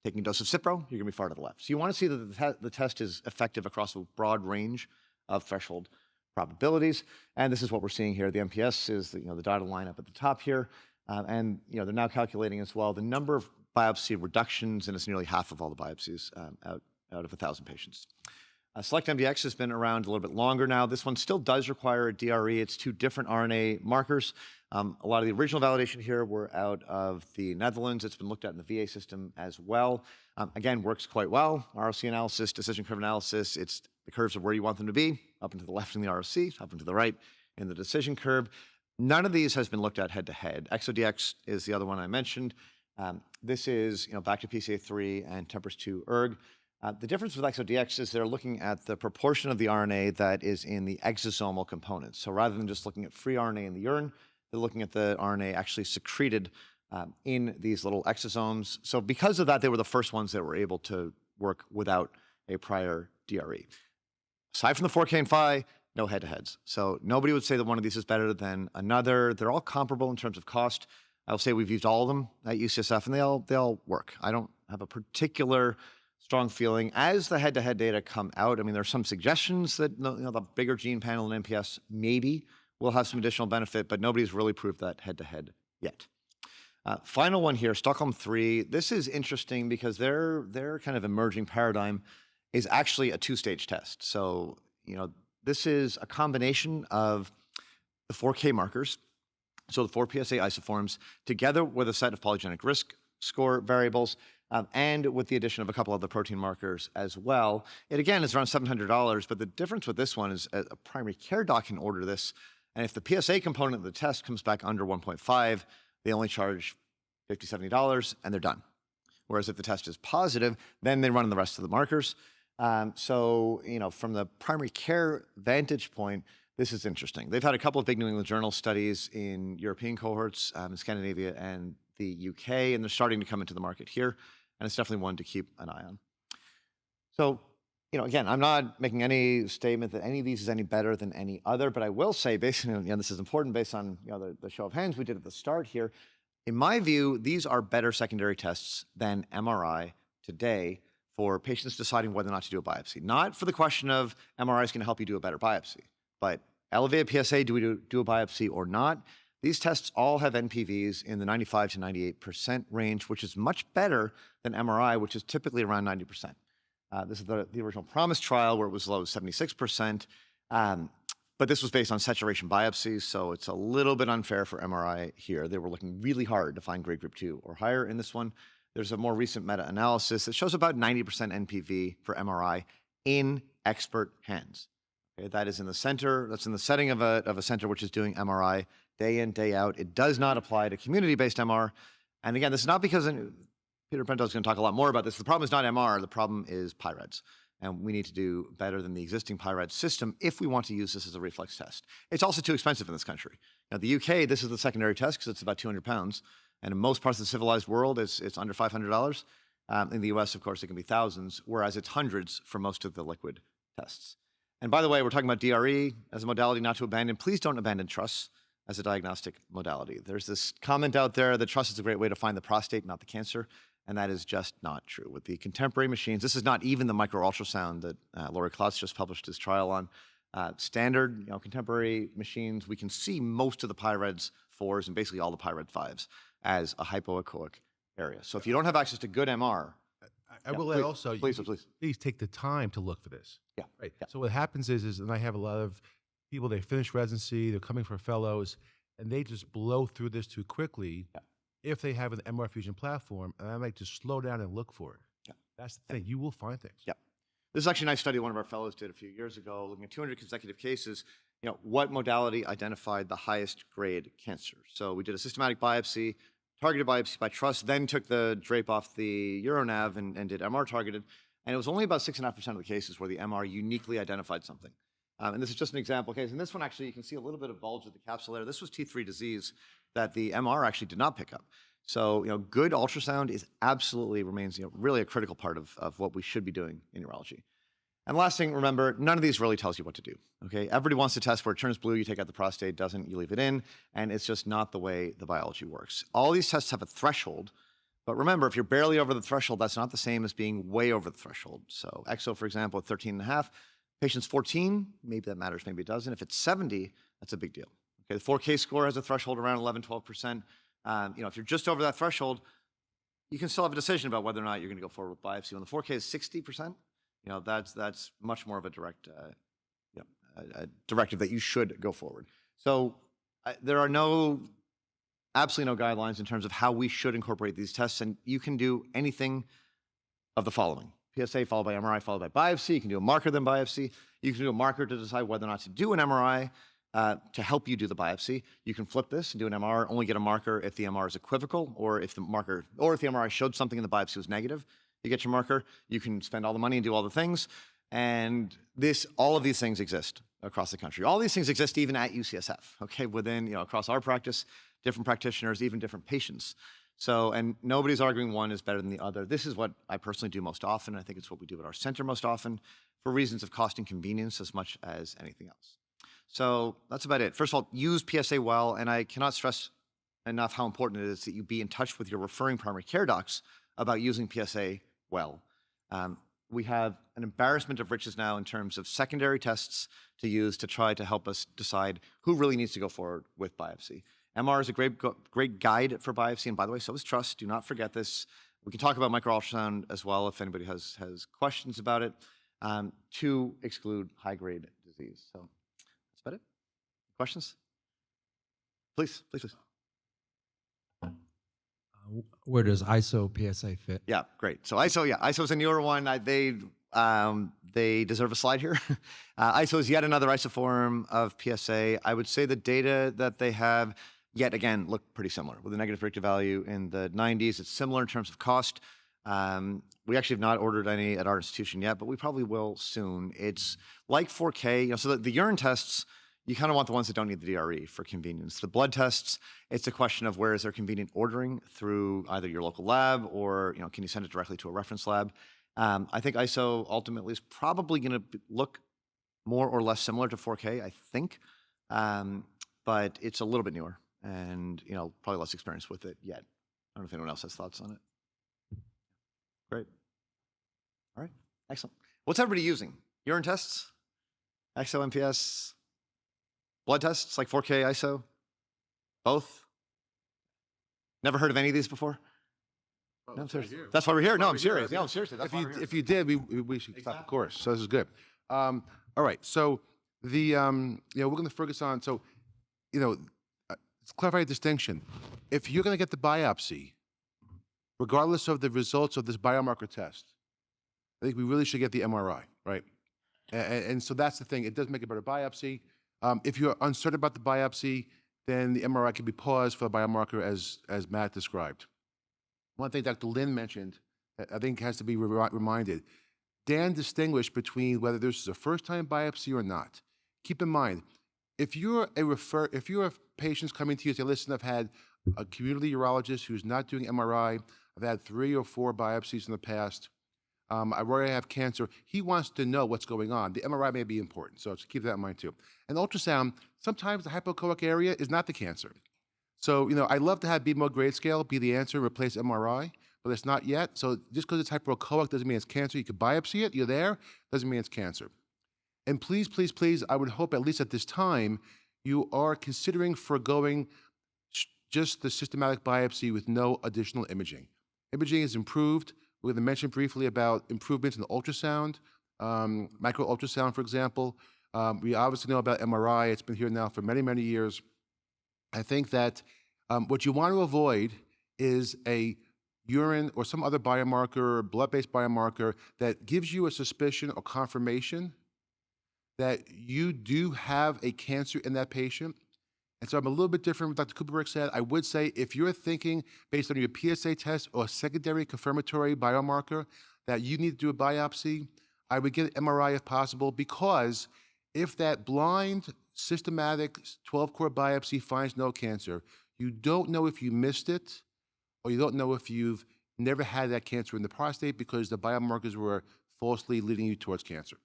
Speaker 3: taking a dose of Cipro, you're going to be far to the left. So you want to see that the test is effective across a broad range of threshold probabilities. And this is what we're seeing here. The MPS is the dotted line up at the top here. And they're now calculating as well the number of biopsy reductions, and it's nearly half of all the biopsies out of 1,000 patients. SelectMDx has been around a little bit longer now. This one still does require a DRE. It's two different RNA markers. A lot of the original validation here were out of the Netherlands. It's been looked at in the VA system as well. Again, works quite well. ROC analysis, decision curve analysis, the curves are where you want them to be, up and to the left in the ROC, up and to the right in the decision curve. None of these has been looked at head-to-head. ExoDX is the other one I mentioned. This is back to PCA3 and TMPRSS2 ERG. The difference with ExoDX is they're looking at the proportion of the RNA that is in the exosomal components. So rather than just looking at free RNA in the urine, they're looking at the RNA actually secreted in these little exosomes. So because of that, they were the first ones that were able to work without a prior DRE. Aside from the 4K and Phi, no head-to-heads. So nobody would say that one of these is better than another. They're all comparable in terms of cost. I'll say we've used all of them at UCSF, and they all work. I don't have a particular strong feeling. As the head-to-head data come out, there are some suggestions that the bigger gene panel in MPS maybe will have some additional benefit, but nobody's really proved that head-to-head yet. Final one here, Stockholm 3. This is interesting because their kind of emerging paradigm is actually a two-stage test. So, this is a combination of the 4K markers, so the 4 PSA isoforms, together with a set of polygenic risk score variables, and with the addition of a couple of the protein markers as well. It, again, is around $700, but the difference with this one is a primary care doc can order this, and if the PSA component of the test comes back under 1.5, they only charge $50, $70, and they're done. Whereas if the test is positive, then they run the rest of the markers. So, from the primary care vantage point, this is interesting. They've had a couple of big New England Journal studies in European cohorts, in Scandinavia and the UK, and they're starting to come into the market here, and it's definitely one to keep an eye on. So, again, I'm not making any statement that any of these is any better than any other, but I will say, based on, this is important based on the show of hands we did at the start here. In my view, these are better secondary tests than MRI today for patients deciding whether or not to do a biopsy. Not for the question of MRI is going to help you do a better biopsy, but elevated PSA, do we do a biopsy or not? These tests all have NPVs in the 95 to 98% range, which is much better than MRI, which is typically around 90%. This is the original PROMISE trial where it was as low as 76%. But this was based on saturation biopsies, so it's a little bit unfair for MRI here. They were looking really hard to find grade group 2 or higher in this one. There's a more recent meta-analysis that shows about 90% NPV for MRI in expert hands. Okay, that is in the center, that's in the setting of a center which is doing MRI day in, day out. It does not apply to community-based MR. And again, this is not because, Peter Prento is going to talk a lot more about this, the problem is not MR, the problem is PIRADS. And we need to do better than the existing PIRAD system if we want to use this as a reflex test. It's also too expensive in this country. Now, the UK, this is the secondary test because it's about 200 pounds. And in most parts of the civilized world, it's under $500. In the US, of course, it can be thousands, whereas it's hundreds for most of the liquid tests. And by the way, we're talking about DRE as a modality not to abandon. Please don't abandon TRUS as a diagnostic modality. There's this comment out there that TRUS is a great way to find the prostate, not the cancer. And that is just not true. With the contemporary machines, this is not even the micro-ultrasound that Laurie Klotz just published his trial on. Standard, contemporary machines, we can see most of the PIRADS 4s and basically all the PIRAD 5s as a hypoechoic area. So if you don't have access to good MR,
Speaker 4: I will add also,
Speaker 3: please
Speaker 4: take the time to look for this.
Speaker 3: Yeah.
Speaker 4: Right.
Speaker 3: Yeah.
Speaker 4: So what happens is, and I have a lot of people, they finish residency, they're coming for fellows, and they just blow through this too quickly.
Speaker 3: Yeah.
Speaker 4: If they have an MR Fusion platform, and I like to slow down and look for it.
Speaker 3: Yeah.
Speaker 4: That's the thing. You will find things.
Speaker 3: Yeah. This is actually a nice study one of our fellows did a few years ago, looking at 200 consecutive cases, what modality identified the highest grade cancer. So we did a systematic biopsy, targeted biopsy by TRUS, then took the drape off the Euronav and did MR targeted. And it was only about 6.5% of the cases where the MR uniquely identified something. And this is just an example case. In this one, actually, you can see a little bit of bulge of the capsule there. This was T3 disease that the MR actually did not pick up. So, good ultrasound is absolutely remains, really a critical part of what we should be doing in urology. And last thing, remember, none of these really tells you what to do, okay? Everybody wants to test where it turns blue, you take out the prostate, doesn't, you leave it in, and it's just not the way the biology works. All these tests have a threshold, but remember, if you're barely over the threshold, that's not the same as being way over the threshold. So EXO, for example, at 13.5, patients 14, maybe that matters, maybe it doesn't. If it's 70, that's a big deal. Okay, the 4K score has a threshold around 11, 12%. If you're just over that threshold, you can still have a decision about whether or not you're going to go forward with biopsy. When the 4K is 60%, that's much more of a direct directive that you should go forward. So there are absolutely no guidelines in terms of how we should incorporate these tests, and you can do anything of the following: PSA followed by MRI followed by biopsy. You can do a marker then biopsy. You can do a marker to decide whether or not to do an MRI. To help you do the biopsy, you can flip this and do an MR, only get a marker if the MR is equivocal, or if the MRI showed something and the biopsy was negative, you get your marker. You can spend all the money and do all the things. And all of these things exist across the country. All these things exist even at UCSF, okay, within, across our practice, different practitioners, even different patients. So, and nobody's arguing one is better than the other. This is what I personally do most often. I think it's what we do at our center most often for reasons of cost and convenience as much as anything else. So that's about it. First of all, use PSA well, and I cannot stress enough how important it is that you be in touch with your referring primary care docs about using PSA well. We have an embarrassment of riches now in terms of secondary tests to use to try to help us decide who really needs to go forward with biopsy. MR is a great guide for biopsy, and by the way, so is TRUS. Do not forget this. We can talk about micro-ultrasound as well if anybody has questions about it, to exclude high-grade disease. So that's about it. Questions? Please.
Speaker 6: Where does ISO PSA fit?
Speaker 3: Yeah, great. So ISO is a newer one. They deserve a slide here. ISO is yet another isoform of PSA. I would say the data that they have, yet again, look pretty similar with a negative predictive value in the 90s. It's similar in terms of cost. We actually have not ordered any at our institution yet, but we probably will soon. It's like 4K. So the urine tests, you kind of want the ones that don't need the DRE for convenience. The blood tests, it's a question of where is there convenient ordering through either your local lab or can you send it directly to a reference lab. I think ISO ultimately is probably going to look more or less similar to 4K, I think, but it's a little bit newer and probably less experience with it yet. I don't know if anyone else has thoughts on it. Great. Excellent. What's everybody using? Urine tests? ISO, MPS? Blood tests like 4K ISO? Both? Never heard of any of these before? No, I'm serious. That's why we're here. No, I'm serious. No, I'm serious. That's why we're here.
Speaker 4: If you did, we should stop the course. So this is good. All right. So we're going to focus on. So let's clarify a distinction. If you're going to get the biopsy, regardless of the results of this biomarker test, I think we really should get the MRI, right? And so that's the thing. It does make a better biopsy. If you're uncertain about the biopsy, then the MRI can be paused for the biomarker as Matt described. One thing Dr. Lin mentioned, I think has to be reminded. Dan distinguished between whether this is a first-time biopsy or not. Keep in mind, if you're a patient coming to you and say, listen, I've had a community urologist who's not doing MRI, I've had 3 or 4 biopsies in the past, I already have cancer, he wants to know what's going on. The MRI may be important, so just keep that in mind too. And ultrasound, sometimes the hypoechoic area is not the cancer. So, I'd love to have BMO grade scale be the answer, replace MRI, but it's not yet. So just because it's hyperechoic doesn't mean it's cancer. You could biopsy it, you're there, doesn't mean it's cancer. And please, please, please, I would hope at least at this time, you are considering foregoing just the systematic biopsy with no additional imaging. Imaging is improved. We're going to mention briefly about improvements in the ultrasound, micro ultrasound, for example. We obviously know about MRI. It's been here now for many, many years. I think that what you want to avoid is a urine or some other biomarker, blood-based biomarker that gives you a suspicion or confirmation that you do have a cancer in that patient. And so I'm a little bit different with Dr. Kuperberg said. I would say if you're thinking based on your PSA test or secondary confirmatory biomarker that you need to do a biopsy, I would get an MRI if possible, because if that blind systematic 12-core biopsy finds no cancer, you don't know if you missed it, or you don't know if you've never had that cancer in the prostate because the biomarkers were falsely leading you towards cancer.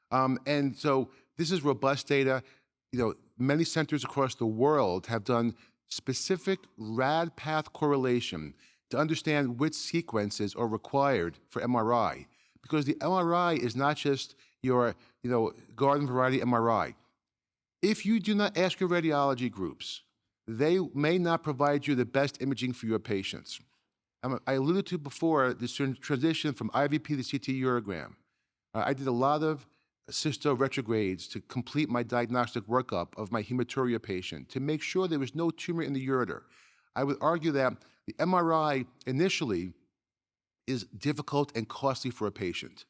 Speaker 4: And so this is robust data. Many centers across the world have done specific rad path correlation to understand which sequences are required for MRI, because the MRI is not just your garden variety MRI. If you do not ask your radiology groups, they may not provide you the best imaging for your patients. I alluded to before this transition from IVP to CT urogram. I did a lot of cysto retrogrades to complete my diagnostic workup of my hematuria patient to make sure there was no tumor in the ureter. I would argue that the MRI initially is difficult and costly for a patient.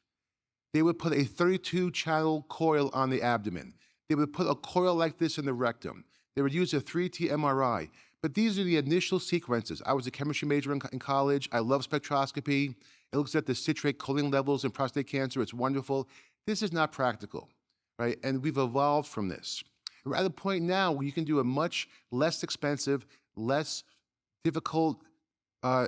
Speaker 4: They would put a 32-channel coil on the abdomen. They would put a coil like this in the rectum. They would use a 3T MRI. But these are the initial sequences. I was a chemistry major in college. I love spectroscopy. It looks at the citrate choline levels in prostate cancer. It's wonderful. This is not practical, right? And we've evolved from this. We're at a point now where you can do a much less expensive, less difficult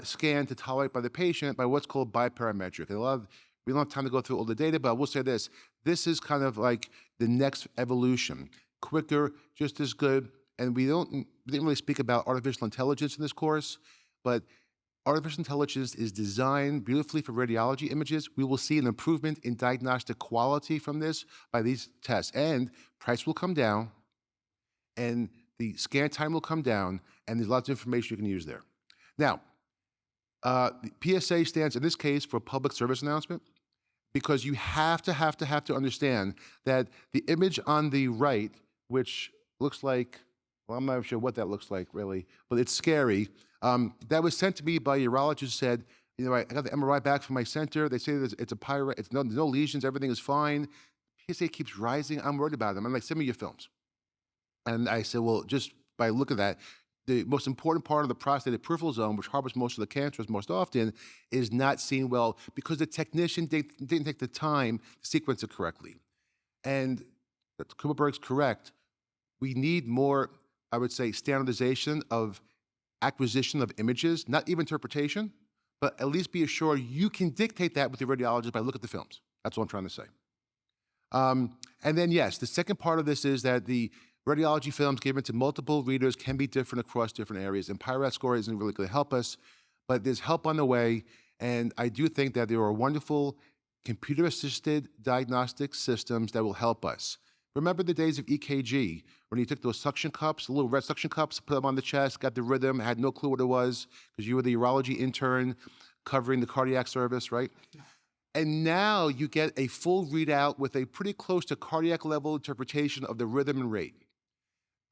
Speaker 4: scan to tolerate by the patient by what's called biparametric. And we don't have time to go through all the data, but I will say this. This is kind of like the next evolution. Quicker, just as good. And we didn't really speak about artificial intelligence in this course, but artificial intelligence is designed beautifully for radiology images. We will see an improvement in diagnostic quality from this by these tests. And price will come down, and the scan time will come down, and there's lots of information you can use there. Now, the PSA stands in this case for public service announcement, because you have to understand that the image on the right, which looks like, well, I'm not sure what that looks like really, but it's scary. That was sent to me by a urologist who said, I got the MRI back from my center. They say it's a pyrite, there's no lesions, everything is fine. PSA keeps rising. I'm worried about them. I'm like, send me your films. And I said, well, just by look at that, the most important part of the prostate, the peripheral zone, which harbors most of the cancers most often, is not seen well because the technician didn't take the time to sequence it correctly. And Dr. Kuperberg's correct. We need more, I would say, standardization of acquisition of images, not even interpretation, but at least be assured you can dictate that with the radiologist by look at the films. That's what I'm trying to say. And then, yes, the second part of this is that the radiology films given to multiple readers can be different across different areas, and PIRAT score isn't really going to help us, but there's help on the way, and I do think that there are wonderful computer-assisted diagnostic systems that will help us. Remember the days of EKG, when you took those suction cups, the little red suction cups, put them on the chest, got the rhythm, had no clue what it was, because you were the urology intern covering the cardiac service, right? And now you get a full readout with a pretty close to cardiac level interpretation of the rhythm and rate.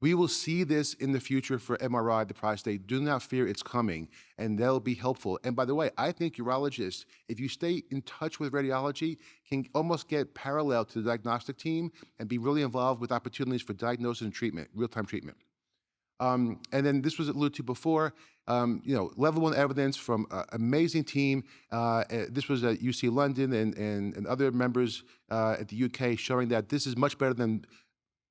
Speaker 4: We will see this in the future for MRI, the prostate. Do not fear, it's coming, and they'll be helpful. And by the way, I think urologists, if you stay in touch with radiology, can almost get parallel to the diagnostic team and be really involved with opportunities for diagnosis and treatment, real-time treatment. And then this was alluded to before, level 1 evidence from an amazing team. This was at UC London and other members at the UK showing that this is much better than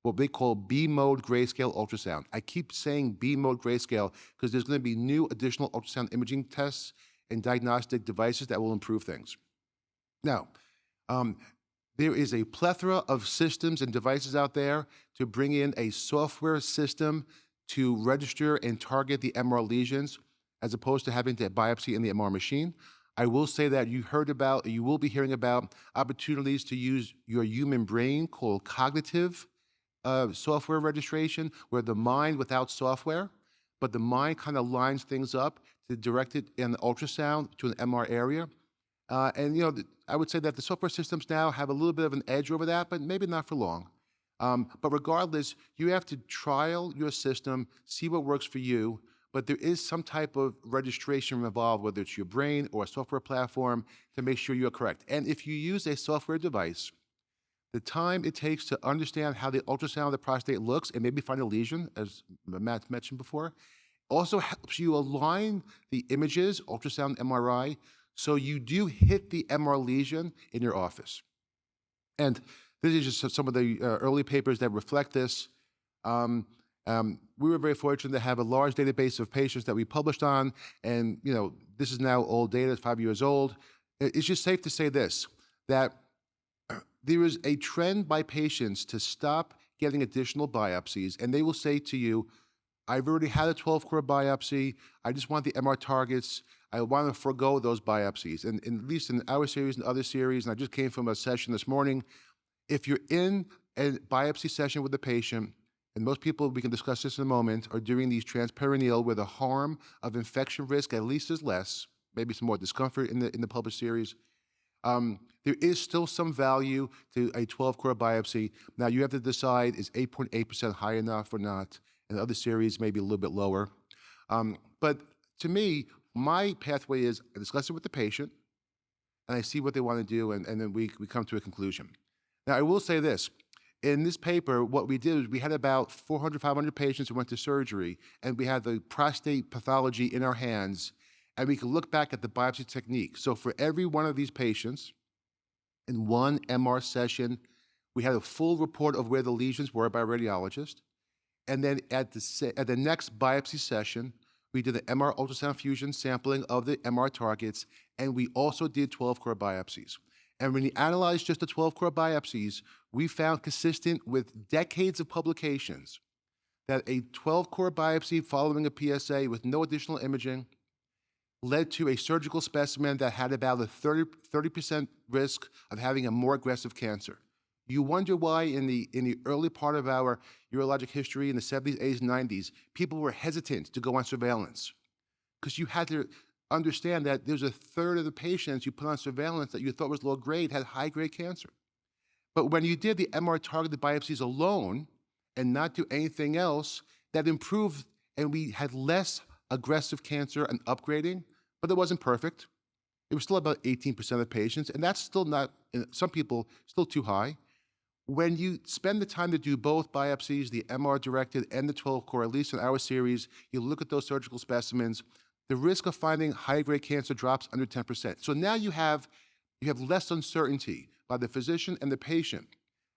Speaker 4: what they call B-mode grayscale ultrasound. I keep saying B-mode grayscale because there's going to be new additional ultrasound imaging tests and diagnostic devices that will improve things. Now, there is a plethora of systems and devices out there to bring in a software system to register and target the MR lesions as opposed to having to biopsy in the MR machine. I will say that you will be hearing about opportunities to use your human brain called cognitive software registration, where the mind without software, but the mind kind of lines things up to direct it in the ultrasound to an MR area. I would say that the software systems now have a little bit of an edge over that, but maybe not for long. But regardless, you have to trial your system, see what works for you, but there is some type of registration involved, whether it's your brain or a software platform, to make sure you're correct. And if you use a software device, the time it takes to understand how the ultrasound of the prostate looks and maybe find a lesion, as Matt mentioned before, also helps you align the images, ultrasound, MRI, so you do hit the MR lesion in your office. And this is just some of the early papers that reflect this. We were very fortunate to have a large database of patients that we published on, and this is now old data, 5 years old. It's just safe to say this, that there is a trend by patients to stop getting additional biopsies, and they will say to you, I've already had a 12-core biopsy, I just want the MR targets, I want to forego those biopsies. And at least in our series and other series, and I just came from a session this morning, if you're in a biopsy session with the patient, and most people, we can discuss this in a moment, are doing these transperineal where the harm of infection risk at least is less, maybe some more discomfort in the published series, there is still some value to a 12-core biopsy. Now, you have to decide, is 8.8% high enough or not? And other series may be a little bit lower. But to me, my pathway is I discuss it with the patient, and I see what they want to do, and then we come to a conclusion. Now, I will say this. In this paper, what we did is we had about 400, 500 patients who went to surgery, and we had the prostate pathology in our hands, and we could look back at the biopsy technique. So for every one of these patients, in one MR session, we had a full report of where the lesions were by a radiologist. And then at the next biopsy session, we did an MR ultrasound fusion sampling of the MR targets, and we also did 12-core biopsies. And when we analyzed just the 12-core biopsies, we found, consistent with decades of publications, that a 12-core biopsy following a PSA with no additional imaging led to a surgical specimen that had about a 30% risk of having a more aggressive cancer. You wonder why in the early part of our urologic history in the 70s, 80s, 90s, people were hesitant to go on surveillance. Because you had to understand that there's a third of the patients you put on surveillance that you thought was low grade had high-grade cancer. But when you did the MR targeted biopsies alone and not do anything else, that improved, and we had less aggressive cancer and upgrading, but it wasn't perfect. It was still about 18% of patients, and that's still not, in some people, still too high. When you spend the time to do both biopsies, the MR-directed and the 12-core, at least in our series, you look at those surgical specimens, the risk of finding high-grade cancer drops under 10%. So now you have less uncertainty by the physician and the patient.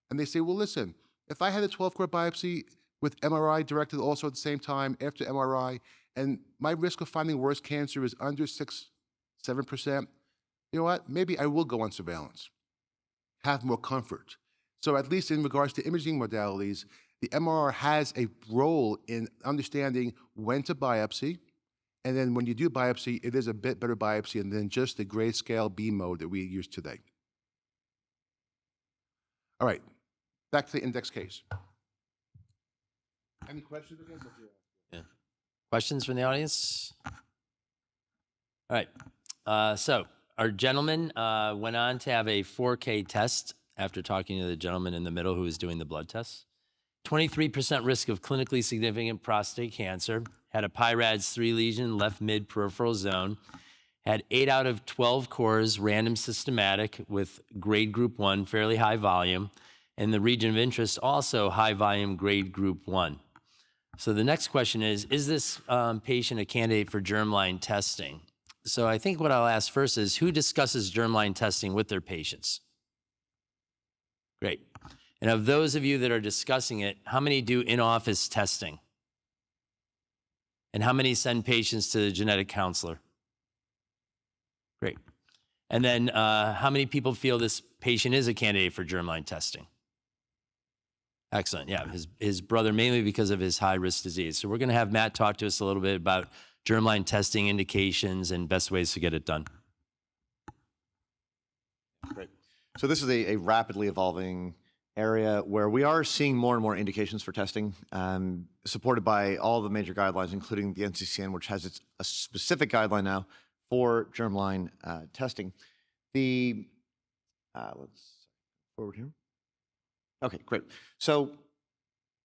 Speaker 4: And they say, well, listen, if I had a 12-core biopsy with MRI directed also at the same time after MRI, and my risk of finding worse cancer is under 6-7%, you know what? Maybe I will go on surveillance, have more comfort. So at least in regards to imaging modalities, the MRI has a role in understanding when to biopsy, and then when you do biopsy, it is a bit better biopsy than just the grayscale B mode that we use today. All right, back to the index case. Any questions?
Speaker 1: Questions from the audience? All right. So our gentleman went on to have a 4K test after talking to the gentleman in the middle who was doing the blood tests. 23% risk of clinically significant prostate cancer, had a PIRADS 3 lesion, left mid peripheral zone, had 8 out of 12 cores, random systematic with grade group 1, fairly high volume, and the region of interest also high volume grade group 1. So the next question is this patient a candidate for germline testing? So I think what I'll ask first is, who discusses germline testing with their patients? Great. And of those of you that are discussing it, how many do in-office testing? And how many send patients to the genetic counselor? Great. And then how many people feel this patient is a candidate for germline testing? Excellent. Yeah, his brother, mainly because of his high-risk disease. So we're going to have Matt talk to us a little bit about germline testing indications and best ways to get it done.
Speaker 3: Great. So this is a rapidly evolving area where we are seeing more and more indications for testing, supported by all the major guidelines, including the NCCN, which has a specific guideline now for germline testing. Let's forward here. Okay, great. So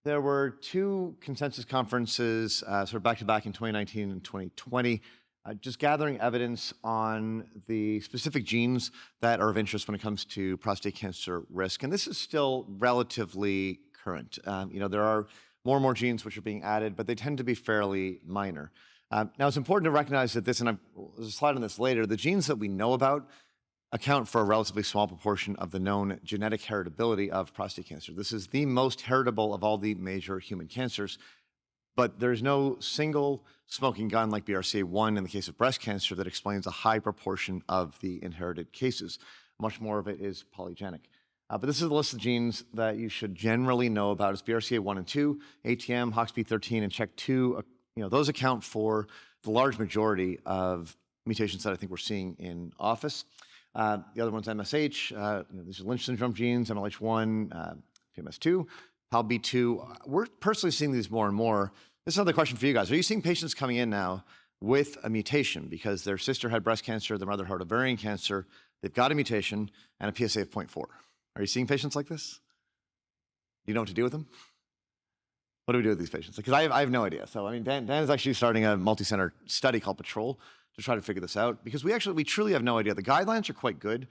Speaker 3: there were 2 consensus conferences sort of back-to-back in 2019 and 2020, just gathering evidence on the specific genes that are of interest when it comes to prostate cancer risk. And this is still relatively current. There are more and more genes which are being added, but they tend to be fairly minor. Now, it's important to recognize that this, and there's a slide on this later, the genes that we know about account for a relatively small proportion of the known genetic heritability of prostate cancer. This is the most heritable of all the major human cancers, but there's no single smoking gun like BRCA1 in the case of breast cancer that explains a high proportion of the inherited cases. Much more of it is polygenic. But this is the list of genes that you should generally know about. It's BRCA1 and 2, ATM, HOXP13, and CHEK2. Those account for the large majority of mutations that I think we're seeing in office. The other one's MSH. These are Lynch syndrome genes, MLH1, PMS2, PALB2. We're personally seeing these more and more. This is another question for you guys. Are you seeing patients coming in now with a mutation because their sister had breast cancer, their mother had ovarian cancer, they've got a mutation and a PSA of 0.4? Are you seeing patients like this? Do you know what to do with them? What do we do with these patients? Because I have no idea. So, Dan is actually starting a multi-center study called Patrol to try to figure this out, because we truly have no idea. The guidelines are quite good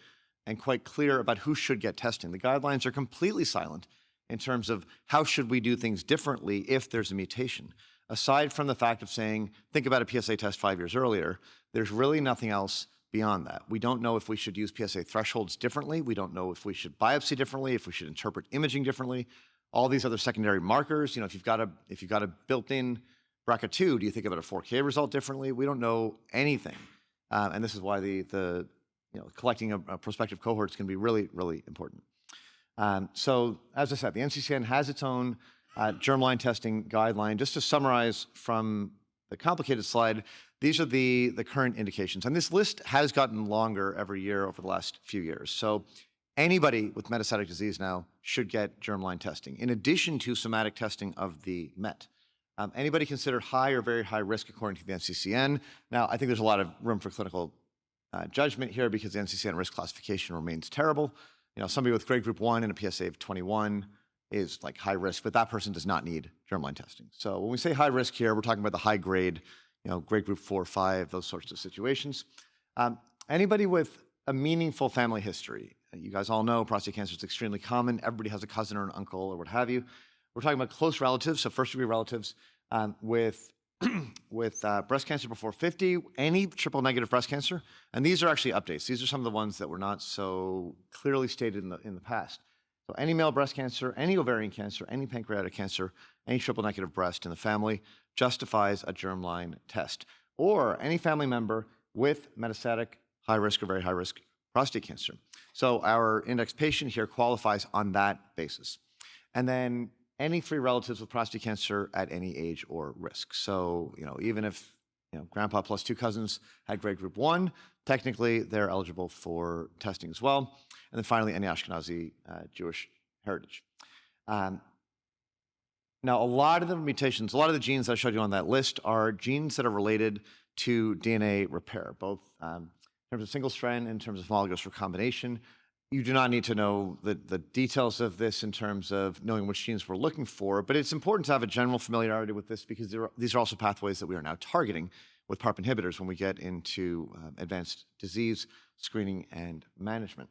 Speaker 3: and quite clear about who should get testing. The guidelines are completely silent in terms of how should we do things differently if there's a mutation. Aside from the fact of saying, think about a PSA test 5 years earlier, there's really nothing else beyond that. We don't know if we should use PSA thresholds differently. We don't know if we should biopsy differently, if we should interpret imaging differently. All these other secondary markers, if you've got a built-in BRCA2, do you think about a 4K result differently? We don't know anything. And this is why the collecting a prospective cohorts can be really, really important. So as I said, the NCCN has its own germline testing guideline. Just to summarize from the complicated slide, these are the current indications. And this list has gotten longer every year over the last few years. So anybody with metastatic disease now should get germline testing, in addition to somatic testing of the MET. Anybody considered high or very high risk according to the NCCN. Now, I think there's a lot of room for clinical judgment here because the NCCN risk classification remains terrible. Somebody with grade group 1 and a PSA of 21 is like high risk, but that person does not need germline testing. So when we say high risk here, we're talking about the high grade, grade group 4 or 5, those sorts of situations. Anybody with a meaningful family history. You guys all know prostate cancer is extremely common. Everybody has a cousin or an uncle or what have you. We're talking about close relatives, so first-degree relatives with breast cancer before 50, any triple-negative breast cancer, and these are actually updates. These are some of the ones that were not so clearly stated in the past. So any male breast cancer, any ovarian cancer, any pancreatic cancer, any triple-negative breast in the family justifies a germline test. Or any family member with metastatic, high-risk or very high-risk prostate cancer. So our index patient here qualifies on that basis. And then any 3 relatives with prostate cancer at any age or risk. So, even if grandpa plus 2 cousins had grade group 1, technically they're eligible for testing as well. And then finally, any Ashkenazi Jewish heritage. Now, a lot of the mutations, a lot of the genes I showed you on that list are genes that are related to DNA repair, both in terms of single strand and in terms of homologous recombination. You do not need to know the details of this in terms of knowing which genes we're looking for, but it's important to have a general familiarity with this because these are also pathways that we are now targeting with PARP inhibitors when we get into advanced disease screening and management.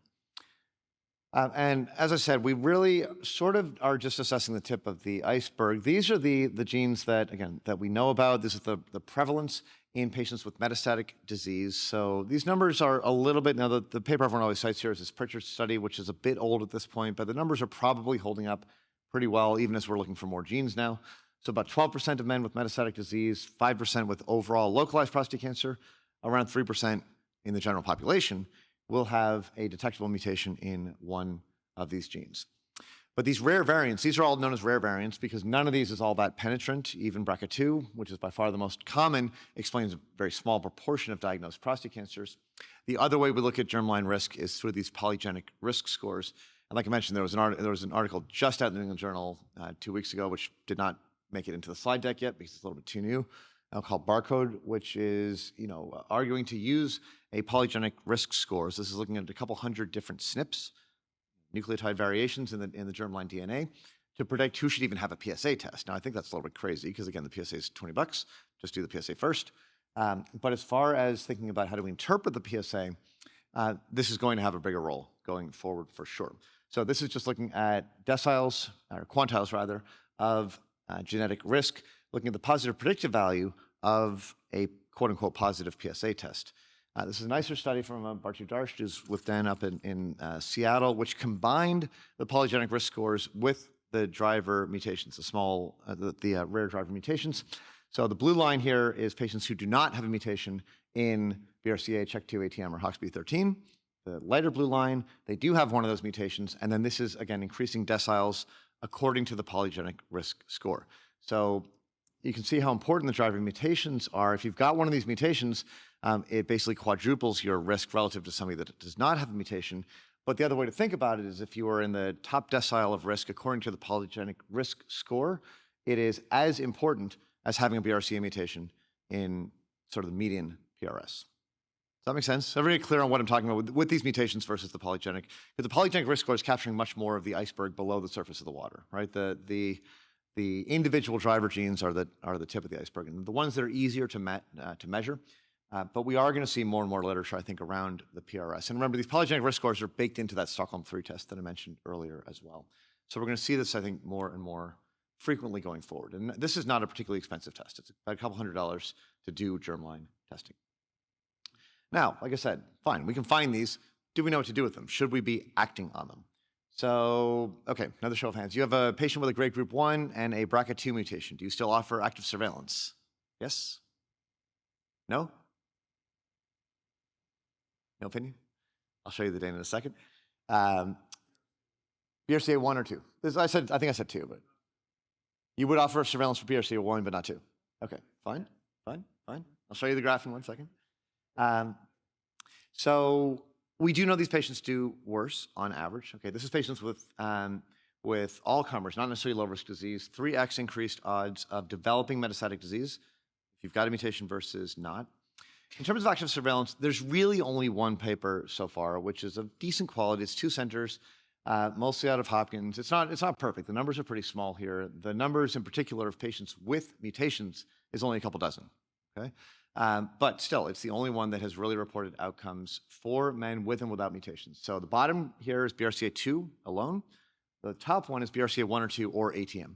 Speaker 3: And as I said, we really sort of are just assessing the tip of the iceberg. These are the genes that, again, that we know about. This is the prevalence in patients with metastatic disease. So these numbers are a little bit, now the paper everyone always cites here is this Pritchard study, which is a bit old at this point, but the numbers are probably holding up pretty well, even as we're looking for more genes now. So about 12% of men with metastatic disease, 5% with overall localized prostate cancer, around 3% in the general population will have a detectable mutation in one of these genes. But these rare variants, these are all known as rare variants because none of these is all that penetrant. Even BRCA2, which is by far the most common, explains a very small proportion of diagnosed prostate cancers. The other way we look at germline risk is through these polygenic risk scores. And like I mentioned, there was an article just out in the New England Journal 2 weeks ago, which did not make it into the slide deck yet because it's a little bit too new, called Barcode, which is arguing to use a polygenic risk score. So this is looking at a couple hundred different SNPs, nucleotide variations in the germline DNA, to predict who should even have a PSA test. Now, I think that's a little bit crazy because, again, the PSA is $20. Just do the PSA first. But as far as thinking about how do we interpret the PSA, this is going to have a bigger role going forward for sure. So this is just looking at deciles, or quantiles rather, of genetic risk, looking at the positive predictive value of a quote-unquote positive PSA test. This is a nicer study from Bartu Darsh, who's with Dan up in Seattle, which combined the polygenic risk scores with the driver mutations, the rare driver mutations. So the blue line here is patients who do not have a mutation in BRCA, CHEK2, ATM, or HOXB13. The lighter blue line, they do have one of those mutations, and then this is, again, increasing deciles according to the polygenic risk score. So you can see how important the driver mutations are. If you've got one of these mutations, it basically quadruples your risk relative to somebody that does not have a mutation. But the other way to think about it is if you are in the top decile of risk according to the polygenic risk score, it is as important as having a BRCA mutation in sort of the median PRS. Does that make sense? Everybody clear on what I'm talking about with these mutations versus the polygenic? Because the polygenic risk score is capturing much more of the iceberg below the surface of the water, right? The individual driver genes are the tip of the iceberg, and the ones that are easier to measure. But we are going to see more and more literature, I think, around the PRS. And remember, these polygenic risk scores are baked into that Stockholm 3 test that I mentioned earlier as well. So we're going to see this, I think, more and more frequently going forward. And this is not a particularly expensive test. It's about a couple $100s to do germline testing. Now, like I said, fine, we can find these. Do we know what to do with them? Should we be acting on them? So, okay, another show of hands. You have a patient with a grade group 1 and a BRCA2 mutation. Do you still offer active surveillance? Yes? No? No opinion? I'll show you the data in a second. BRCA 1 or 2? I think I said 2, but you would offer surveillance for BRCA 1, but not 2. Okay, fine. I'll show you the graph in 1 second. So we do know these patients do worse on average. Okay, this is patients with all comers, not necessarily low-risk disease, 3x increased odds of developing metastatic disease if you've got a mutation versus not. In terms of active surveillance, there's really only one paper so far, which is of decent quality. It's 2 centers, mostly out of Hopkins. It's not perfect. The numbers are pretty small here. The numbers in particular of patients with mutations is only a couple dozen. Okay, but still, it's the only one that has really reported outcomes for men with and without mutations. So the bottom here is BRCA2 alone. The top one is BRCA 1 or 2 or ATM.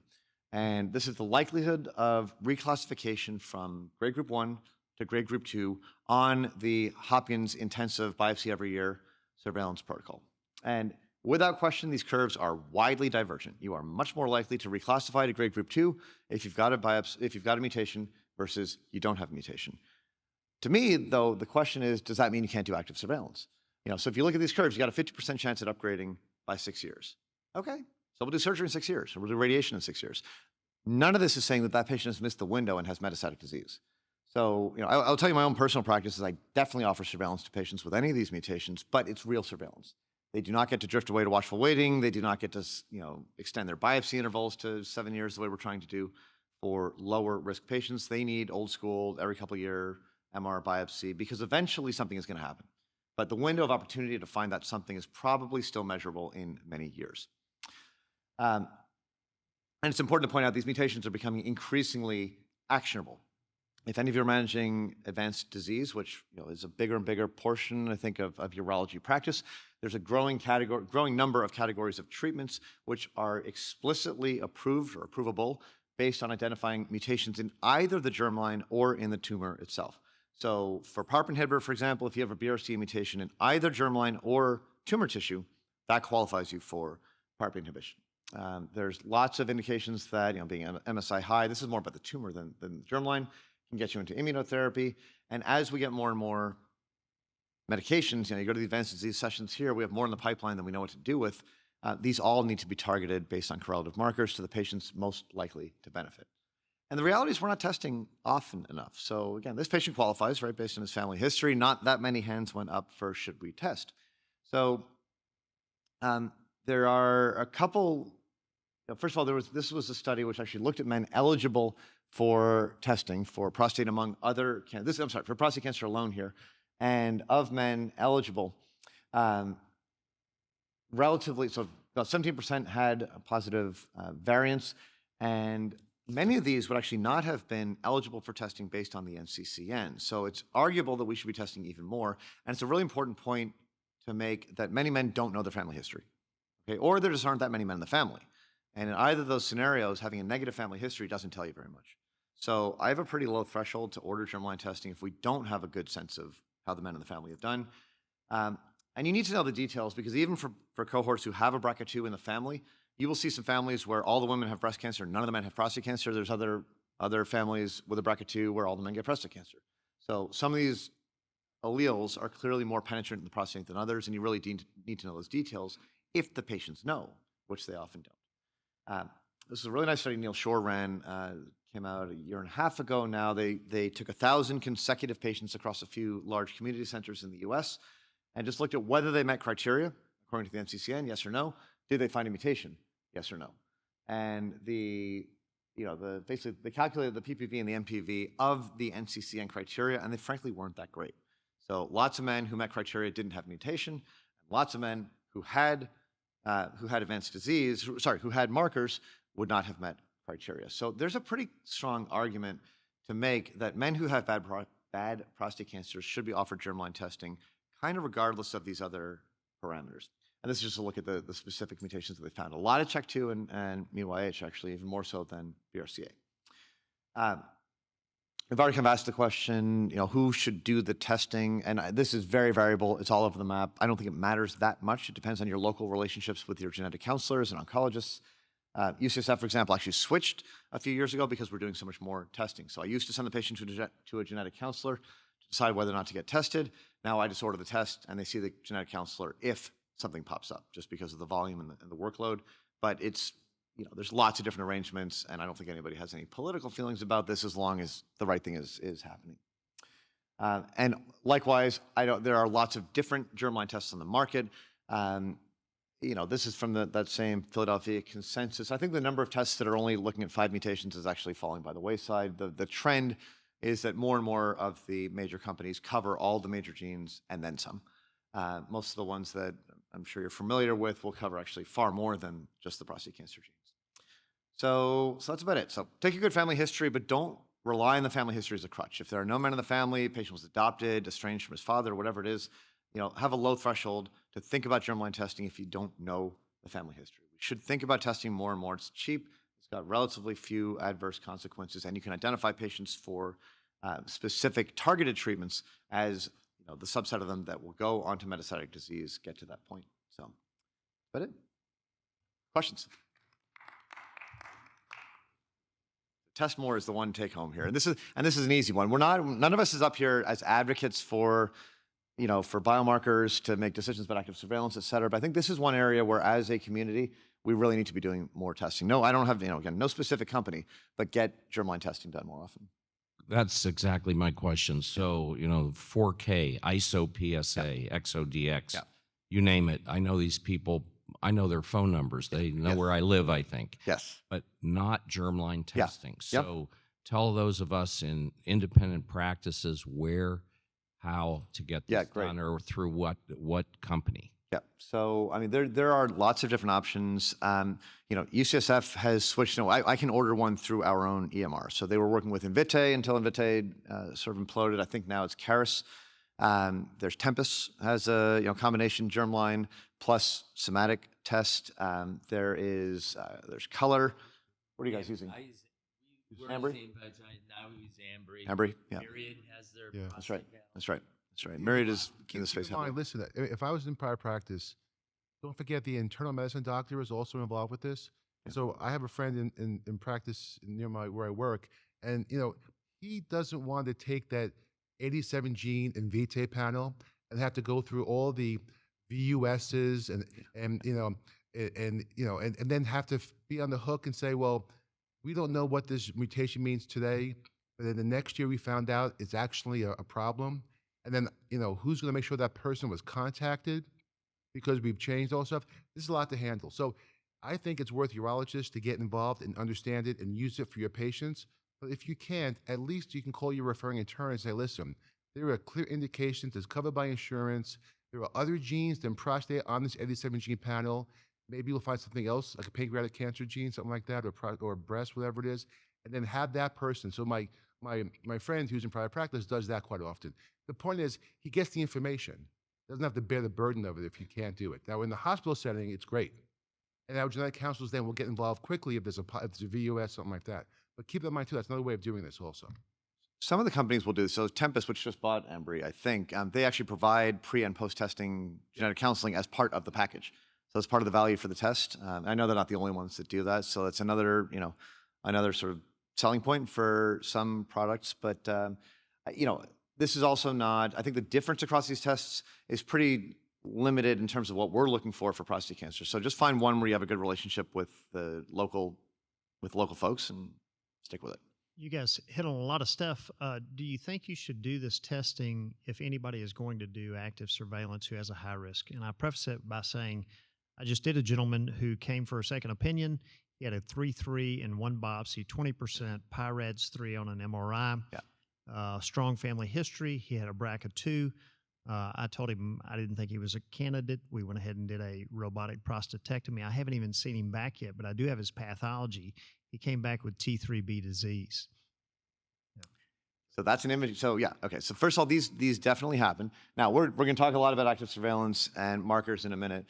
Speaker 3: And this is the likelihood of reclassification from grade group 1 to grade group 2 on the Hopkins intensive biopsy every year surveillance protocol. And without question, these curves are widely divergent. You are much more likely to reclassify to grade group 2 if you've got a mutation versus you don't have a mutation. To me, though, the question is, does that mean you can't do active surveillance? So if you look at these curves, you got a 50% chance at upgrading by 6 years. Okay, so we'll do surgery in 6 years, or we'll do radiation in 6 years. None of this is saying that that patient has missed the window and has metastatic disease. So, I'll tell you my own personal practice is I definitely offer surveillance to patients with any of these mutations, but it's real surveillance. They do not get to drift away to watchful waiting. They do not get to, extend their biopsy intervals to 7 years the way we're trying to do for lower risk patients. They need old school, every couple of year MR biopsy because eventually something is going to happen. But the window of opportunity to find that something is probably still measurable in many years. And it's important to point out these mutations are becoming increasingly actionable. If any of you are managing advanced disease, which is a bigger and bigger portion, I think, of urology practice, there's a growing number of categories of treatments which are explicitly approved or approvable based on identifying mutations in either the germline or in the tumor itself. So for PARP inhibitor, for example, if you have a BRCA mutation in either germline or tumor tissue, that qualifies you for PARP inhibition. There's lots of indications that being MSI high, this is more about the tumor than the germline, can get you into immunotherapy. And as we get more and more medications, you go to the advanced disease sessions here, we have more in the pipeline than we know what to do with. These all need to be targeted based on correlative markers to the patients most likely to benefit. And the reality is we're not testing often enough. So again, this patient qualifies, right, based on his family history. Not that many hands went up for should we test. So there are a couple. First of all, this was a study which actually looked at men eligible for testing for prostate among other for prostate cancer alone here, and of men eligible, relatively, so about 17% had a positive variance, and many of these would actually not have been eligible for testing based on the NCCN. So it's arguable that we should be testing even more, and it's a really important point to make that many men don't know their family history, okay, or there just aren't that many men in the family. And in either of those scenarios, having a negative family history doesn't tell you very much. So I have a pretty low threshold to order germline testing if we don't have a good sense of how the men in the family have done. And you need to know the details because even for cohorts who have a BRCA2 in the family, you will see some families where all the women have breast cancer, none of the men have prostate cancer. There's other families with a BRCA2 where all the men get prostate cancer. So some of these alleles are clearly more penetrant in the prostate than others, and you really need to know those details if the patients know, which they often don't. This is a really nice study Neil Shore ran, came out a year and a half ago now. They took 1,000 consecutive patients across a few large community centers in the US and just looked at whether they met criteria, according to the NCCN, yes or no. Did they find a mutation, yes or no? And basically they calculated the PPV and the MPV of the NCCN criteria, and they frankly weren't that great. So lots of men who met criteria didn't have a mutation, and lots of men who had advanced disease, who had markers, would not have met criteria. So there's a pretty strong argument to make that men who have bad prostate cancers should be offered germline testing, kind of regardless of these other parameters. And this is just a look at the specific mutations that they found. A lot of CHEK2 and MYH, actually, even more so than BRCA. We've already kind of asked the question, who should do the testing? And this is very variable. It's all over the map. I don't think it matters that much. It depends on your local relationships with your genetic counselors and oncologists. UCSF, for example, actually switched a few years ago because we're doing so much more testing. So I used to send the patient to a genetic counselor to decide whether or not to get tested. Now I just order the test and they see the genetic counselor if something pops up, just because of the volume and the workload. But it's, there's lots of different arrangements, and I don't think anybody has any political feelings about this as long as the right thing is happening. And likewise, there are lots of different germline tests on the market. This is from that same Philadelphia consensus. I think the number of tests that are only looking at 5 mutations is actually falling by the wayside. The trend is that more and more of the major companies cover all the major genes and then some. Most of the ones that I'm sure you're familiar with will cover actually far more than just the prostate cancer genes. So that's about it. So take a good family history, but don't rely on the family history as a crutch. If there are no men in the family, patient was adopted, estranged from his father, whatever it is, have a low threshold to think about germline testing if you don't know the family history. We should think about testing more and more. It's cheap. It's got relatively few adverse consequences, and you can identify patients for specific targeted treatments as the subset of them that will go on to metastatic disease get to that point. So, that's it. Questions? Test more is the one take home here, and this is an easy one. None of us is up here as advocates for biomarkers to make decisions about active surveillance, et cetera. But I think this is one area where, as a community, we really need to be doing more testing. No, I don't have again no specific company, but get germline testing done more often.
Speaker 7: That's exactly my question. So, 4K, ISO PSA,
Speaker 3: Yeah.
Speaker 7: ExoDX.
Speaker 3: Yeah.
Speaker 7: you name it. I know these people. I know their phone numbers. They know
Speaker 3: Yes.
Speaker 7: where I live, I think.
Speaker 3: Yes.
Speaker 7: But not germline
Speaker 3: Yeah.
Speaker 7: testing.
Speaker 3: Yep.
Speaker 7: So tell those of us in independent practices where, how to get this
Speaker 3: great.
Speaker 7: done, or through what company.
Speaker 3: Yeah. So, I mean, there are lots of different options. UCSF has switched. I can order one through our own EMR. So they were working with Invitae until Invitae sort of imploded. I think now it's Caris. There's Tempus has a combination germline plus somatic test. There's Color. What are you guys using? Ambry?
Speaker 1: Now we use Ambry.
Speaker 3: Ambry, yeah.
Speaker 1: Myriad has their
Speaker 4: Yeah.
Speaker 3: That's right. That's right. That's right. Myriad is in the space.
Speaker 4: Keep in mind, listen, if I was in private practice, don't forget the internal medicine doctor is also involved with this.
Speaker 3: Yeah.
Speaker 4: So I have a friend in practice near where I work, and he doesn't want to take that 87 gene Invitae panel and have to go through all the VUSs and then have to be on the hook and say, well, we don't know what this mutation means today, but then the next year we found out it's actually a problem. And then, who's going to make sure that person was contacted because we've changed all stuff? This is a lot to handle. So I think it's worth urologists to get involved and understand it and use it for your patients. But if you can't, at least you can call your referring attorney and say, listen, there are clear indications it's covered by insurance. There are other genes than prostate on this 87 gene panel. Maybe you'll find something else, like a pancreatic cancer gene, something like that, or breast, whatever it is, and then have that person. So my friend who's in private practice does that quite often. The point is, he gets the information. Doesn't have to bear the burden of it if you can't do it. Now, in the hospital setting, it's great. And our genetic counselors then will get involved quickly if there's a VUS, something like that. But keep that in mind, too. That's another way of doing this also.
Speaker 3: Some of the companies will do this. So Tempus, which just bought Ambry, I think, they actually provide pre and post-testing genetic counseling as part of the package. So it's part of the value for the test. I know they're not the only ones that do that. So that's another sort of selling point for some products. But, this is also not, I think the difference across these tests is pretty limited in terms of what we're looking for prostate cancer. So just find one where you have a good relationship with the local folks and stick with it.
Speaker 5: You guys hit on a lot of stuff. Do you think you should do this testing if anybody is going to do active surveillance who has a high risk? And I preface it by saying I just did a gentleman who came for a second opinion. He had a 3-3 in one biopsy, 20% PIRADS 3 on an MRI.
Speaker 3: Yeah.
Speaker 5: Strong family history. He had a BRCA2. I told him I didn't think he was a candidate. We went ahead and did a robotic prostatectomy. I haven't even seen him back yet, but I do have his pathology. He came back with T3B disease. Yeah.
Speaker 3: So that's an image. So yeah, okay. So first of all, these definitely happen. Now we're going to talk a lot about active surveillance and markers in a minute.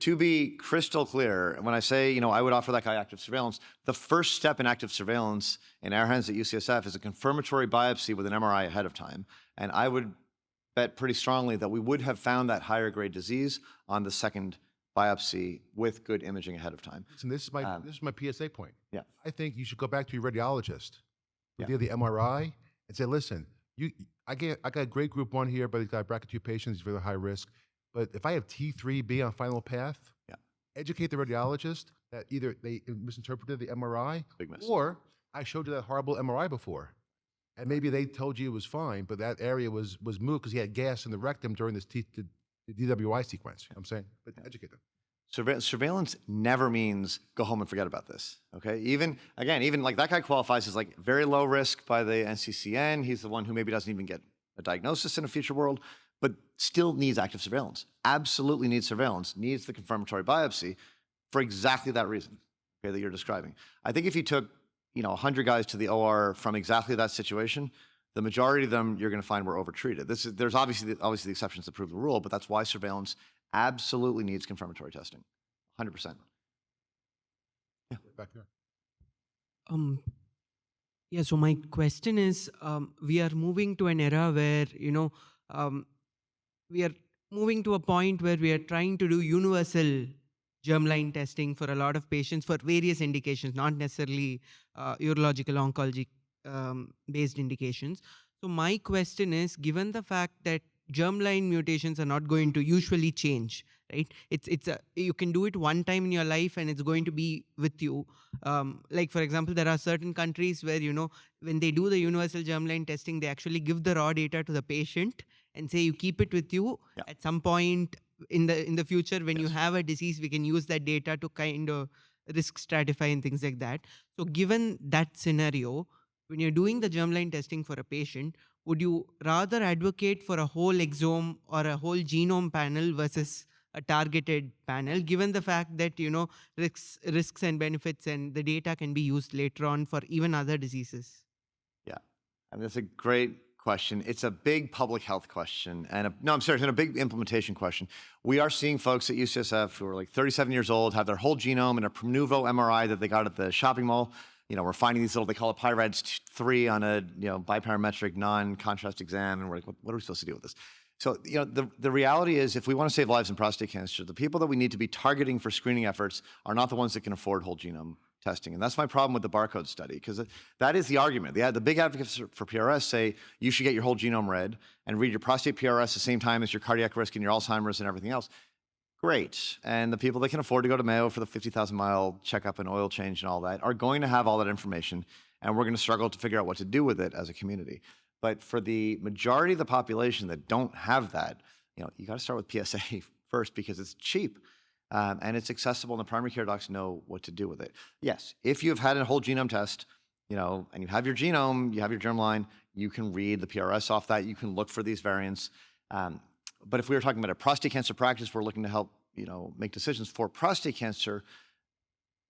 Speaker 3: To be crystal clear, when I say, I would offer that guy active surveillance, the first step in active surveillance in our hands at UCSF is a confirmatory biopsy with an MRI ahead of time. And I would bet pretty strongly that we would have found that higher grade disease on the second biopsy with good imaging ahead of time.
Speaker 4: And this is my PSA point.
Speaker 3: Yeah.
Speaker 4: I think you should go back to your radiologist who
Speaker 3: Yeah.
Speaker 4: did the MRI and say, listen, I got a great group 1 here, but he's got BRCA2 patients, he's very high risk. But if I have T3B on final path,
Speaker 3: Yeah.
Speaker 4: educate the radiologist that either they misinterpreted the MRI
Speaker 3: Big miss.
Speaker 4: or I showed you that horrible MRI before. And maybe they told you it was fine, but that area was moved because he had gas in the rectum during this the DWI sequence. You know what I'm saying? But educate them.
Speaker 3: Surveillance never means go home and forget about this. Okay. Even like that guy qualifies as like very low risk by the NCCN. He's the one who maybe doesn't even get a diagnosis in a future world, but still needs active surveillance. Absolutely needs surveillance. Needs the confirmatory biopsy for exactly that reason. Okay, that you're describing. I think if you took 100 guys to the OR from exactly that situation, the majority of them you're going to find were overtreated. There's obviously the exceptions that prove the rule, but that's why surveillance absolutely needs confirmatory testing, 100%. Yeah.
Speaker 4: Back there.
Speaker 8: Yeah, so my question is, we are moving to an era where, we are moving to a point where we are trying to do universal germline testing for a lot of patients for various indications, not necessarily urological oncology based indications. So my question is, given the fact that germline mutations are not going to usually change, right? You can do it one time in your life and it's going to be with you. Like for example, there are certain countries where, when they do the universal germline testing, they actually give the raw data to the patient and say you keep it with you.
Speaker 3: Yeah.
Speaker 8: At some point in the future when you have a disease, we can use that data to kind of risk stratify and things like that. So given that scenario, when you're doing the germline testing for a patient, would you rather advocate for a whole exome or a whole genome panel versus a targeted panel, given the fact that, risks and benefits and the data can be used later on for even other diseases?
Speaker 3: Yeah, I mean, that's a great question. It's a big public health question, and I'm serious, and a big implementation question. We are seeing folks at UCSF who are like 37 years old, have their whole genome in a Pronuvo MRI that they got at the shopping mall. We're finding these little, they call it PIRADS 3 on a biparametric non-contrast exam, and we're like, what are we supposed to do with this? So, the reality is, if we want to save lives in prostate cancer, the people that we need to be targeting for screening efforts are not the ones that can afford whole genome testing. And that's my problem with the barcode study, because that is the argument. The big advocates for PRS say you should get your whole genome read and read your prostate PRS at the same time as your cardiac risk and your Alzheimer's and everything else. Great. And the people that can afford to go to Mayo for the 50,000-mile checkup and oil change and all that are going to have all that information, and we're going to struggle to figure out what to do with it as a community. But for the majority of the population that don't have that, you got to start with PSA first, because it's cheap. And it's accessible, and the primary care docs know what to do with it. Yes, if you've had a whole genome test, and you have your genome, you have your germline, you can read the PRS off that, you can look for these variants. But if we were talking about a prostate cancer practice, we're looking to help, make decisions for prostate cancer,